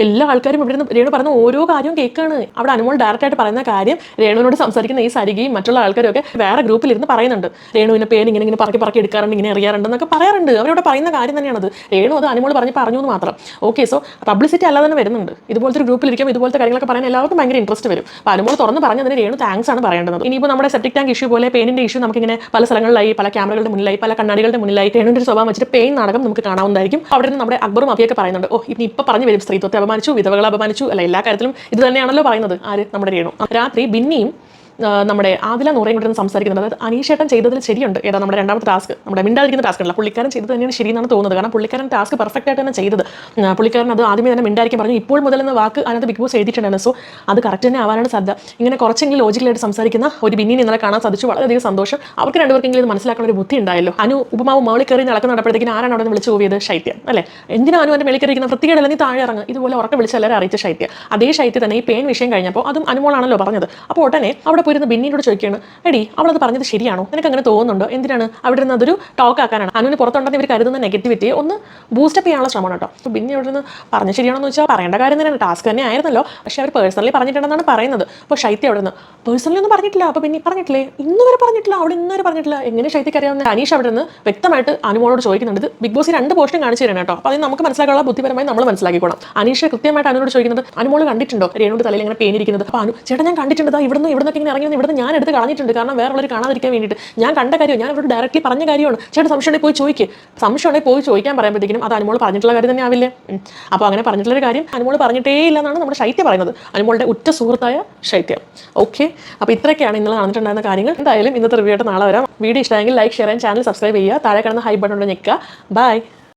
എല്ലാ ആൾക്കാരും ഇവിടെ നിന്ന് രേണു പറയുന്ന ഓരോ കാര്യവും കേൾക്കാണ്. അവിടെ അനുമോൾ ഡയറക്റ്റായിട്ട് പറയുന്ന കാര്യം രേണുവിനോട് സംസാരിക്കുന്ന ഈ സരികയും മറ്റുള്ള ആൾക്കാരൊക്കെ വേറെ ഗ്രൂപ്പിലിരുന്ന് പറയുന്നുണ്ട്. രേണുവിൻ്റെ പേര് ഇങ്ങനെ പറക്കി എടുക്കാറുണ്ട്, ഇങ്ങനെ അറിയാറുണ്ടെന്നൊക്കെ പറയാറുണ്ട്. അവരോട് പറയുന്ന കാര്യം തന്നെയാണത്. രേണു അത് അനുമോൾ പറഞ്ഞു എന്ന് മാത്രം. ഓക്കെ, സോ പബ്ലിസിറ്റി അല്ലാതെ തന്നെ വരുന്നുണ്ട്. ഇതുപോലത്തെ ഒരു ഗ്രൂപ്പിലിരിക്കും ഇതുപോലത്തെ കാര്യങ്ങളൊക്കെ പറയാൻ എല്ലാവർക്കും ഭയങ്കര ഇൻട്രസ്റ്റ് വരും. അപ്പോൾ അനുമോൾ തുറന്ന് പറഞ്ഞതിന് രേണു താങ്ക്സ് ആണ് പറയേണ്ടത്. ഇനിയിപ്പോൾ നമ്മുടെ സെപ്റ്റിക് ടാങ്ക് ഇഷ്യൂ പോലെ പെയിനിൻ്റെ ഇഷ്യൂ നമുക്കിങ്ങനെ പല സ്ഥലങ്ങളിലായി, പല ക്യാമറകളുടെ മുന്നിലായി, പല കണ്ണാടികളുടെ മുന്നിലായി രേണുവിൻ്റെ ഒരു സ്വഭാവം വെച്ചിട്ട് പെയിൻ നാടകം നമുക്ക് കാണാവുന്നതായിരിക്കും. അവിടെ നിന്ന് നമ്മുടെ അക്ബറും അഫിയൊക്കെ പറയുന്നുണ്ട്, ഓ ഇപ്പം പറഞ്ഞു വരും സ്ത്രീത്വത്തെ അപമാനിച്ചു, വിധവകളെ അപമാനിച്ചു, അല്ല എല്ലാ കാര്യത്തിലും ഇത് തന്നെയാണല്ലോ പറയുന്നത്. ആര്? നമ്മുടെ രേണു. രാത്രി ബിന്നിയും നമ്മുടെ ആദില നൂറയും കൂടെ സംസാരിക്കുന്നത്, അതായത് അനീഷേട്ടൻ ചെയ്തതിൽ ശരിയുണ്ട്. ഏതാ നമ്മുടെ രണ്ടാമത്തെ ടാസ്ക്, നമ്മുടെ മിണ്ടാതിരിക്കുന്ന ടാസ്ക് അല്ല, പുള്ളിക്കാരൻ ചെയ്തത് തന്നെയാണ് ശരിയെന്നാണ് തോന്നുന്നത്. കാരണം പുള്ളിക്കാരൻ ടാസ്ക് പെർഫെക്റ്റ് ആയിട്ട് തന്നെ ചെയ്തത്. പുള്ളിക്കാരൻ അത് ആദ്യമേ തന്നെ മിണ്ടായിരിക്കും പറഞ്ഞു, ഇപ്പോൾ മുതൽ എന്ന വാക്ക് അതിനകത്ത് ബിഗ് ബോസ് എഴുതിയിട്ടുണ്ടായിരുന്നു. സോ അത് കറക്റ്റ് തന്നെ ആവാനാണ് സാധ്യത. ഇങ്ങനെ കുറച്ചെങ്കിലും ലോജിക്കലായിട്ട് സംസാരിക്കുന്ന ഒരു ബിന്നിനെ ഇന്നലെ കാണാൻ സാധിച്ചു. വളരെയധികം സന്തോഷം. അവർക്ക് രണ്ടുപേർക്കെങ്കിലും ഇത് മനസ്സിലാക്കുന്ന ഒരു ബുദ്ധി ഉണ്ടായല്ലോ. അനു ഉപമാവ് മേളിൽ കയറി നടക്കുന്നുണ്ടപ്പോഴത്തേക്കും ആരാണ് അവിടെ നിന്ന് വിളിച്ചു പോയത്? ശൈത്യം അല്ലേ? എന്തിനാ അനു എൻ്റെ മേളിൽ കയറിയിരിക്കുന്ന വൃത്തികേടല്ല, നീ താഴെ ഇറങ്ങുക, ഇതുപോലെ ഉറക്കെ വിളിച്ച് എല്ലാവരും അറിയിച്ച ശൈത്യം. അതേ ശൈത്യം തന്നെ ഈ പെയിൻ വിഷയം കഴിഞ്ഞപ്പോൾ അതും അനുമോളാണല്ലോ പറഞ്ഞത്. അപ്പോൾ ഉടനെ അവിടെ പോയിരുന്ന ബിന്നിയോട് ചോദിക്കുകയാണ്, എടി അവളത് പറഞ്ഞത് ശരിയാണോ, നിനക്ക് അങ്ങനെ തോന്നുന്നുണ്ടോ, എന്തിനാണ് അവിടെ നിന്ന് അതൊരു ടോക്ക് ആക്കാനാണ്? അനുവിന് പുറത്തുണ്ടെന്ന് ഇവർ കരുതുന്ന നെഗറ്റിവിറ്റിയെ ഒന്ന് ബൂസ്റ്റപ്പ് ചെയ്യാനുള്ള ശ്രമമാണ് കേട്ടോ. അപ്പോൾ ബിന്നി അവിടെ നിന്ന് പറഞ്ഞ് ശരിയാണോ എന്ന് വെച്ചാൽ പറയേണ്ട കാര്യം തന്നെയാണ്, ടാസ്ക് തന്നെ ആയിരുന്നല്ലോ. പക്ഷേ അവർ പേഴ്സണലി പറഞ്ഞിട്ടുണ്ടെന്നാണ് പറയുന്നത്. അപ്പോൾ ശൈത്യം അവിടെ നിന്ന് പേഴ്സണലി ഒന്നും പറഞ്ഞിട്ടില്ല. അപ്പോൾ ബിന്നി പറഞ്ഞിട്ടില്ലേ, ഇന്ന് വരെ പറഞ്ഞിട്ടില്ല, അവിടെ ഇന്നുവരെ പറഞ്ഞിട്ടില്ല. എങ്ങനെ ശൈത്യക്ക് അറിയാവുന്ന? അനീഷ് അവിടെ നിന്ന് വ്യക്തമായിട്ട് അനുമോളോട് ചോദിക്കുന്നുണ്ട്. ഇത് ബിഗ് ബോസ് 2 പോർഷനും കാണിച്ചു തരണം കേട്ടോ. അപ്പോൾ അത് നമുക്ക് മനസ്സിലാക്കാനുള്ള ബുദ്ധിപരമായി നമ്മൾ മനസ്സിലാക്കിക്കോണം. അനീഷ് കൃത്യമായിട്ട് അനുവിനോട് ചോദിക്കുന്നത്, അനുമോൾ കണ്ടിട്ടുണ്ടോ രേണുവിൻ്റെ തലയിൽ ഇങ്ങനെ പേനിരിക്കുന്നത്? അപ്പോൾ അനു ചേട്ടാ ഞാൻ കണ്ടിട്ടുണ്ട്, ഇവിടുന്ന് ഇങ്ങനെ ഇറങ്ങി ഇവിടുന്ന് ഞാൻ എടുത്ത് കളഞ്ഞിട്ടുണ്ട്, കാരണം വേറെ ഉള്ളവർ കാണാതിരിക്കാൻ വേണ്ടിയിട്ട്. ഞാൻ കണ്ട കാര്യം, ഞാൻ ഇവിടെ ഡയറക്റ്റ്ലി പറഞ്ഞ കാര്യമാണ്. ചേട്ടൻ സംശയമുണ്ടെങ്കിൽ പോയി ചോദിക്കുക. സംശയമുണ്ടെങ്കിൽ പോയി ചോദിക്കാൻ പറയുമ്പോഴത്തേക്കും അത് അനുമോൾ പറഞ്ഞിട്ടുള്ള കാര്യം തന്നെ ആവില്ലേ? അപ്പോൾ അങ്ങനെ പറഞ്ഞിട്ടുള്ളൊരു കാര്യം അനുമോൾ പറഞ്ഞിട്ടേ ഇല്ലെന്നാണ് നമ്മുടെ ശൈത്യ പറയുന്നത്, അനുമോളുടെ ഉറ്റ സുഹൃത്തായ ശൈത്യം. ഓക്കെ, അപ്പോൾ ഇത്രയൊക്കെയാണ് ഇന്നലെ നടന്നിട്ടുണ്ടായിരുന്ന കാര്യങ്ങൾ. എന്തായാലും ഇന്നത്തെ റിവ്യൂ ആയിട്ട് നാളെ വരാം. വീഡിയോ ഇഷ്ടമെങ്കിൽ like, share and channel subscribe ചെയ്യുക. താഴെ കിടന്ന ഹൈ ബട്ടൺ ഞെക്കുക. ബൈ.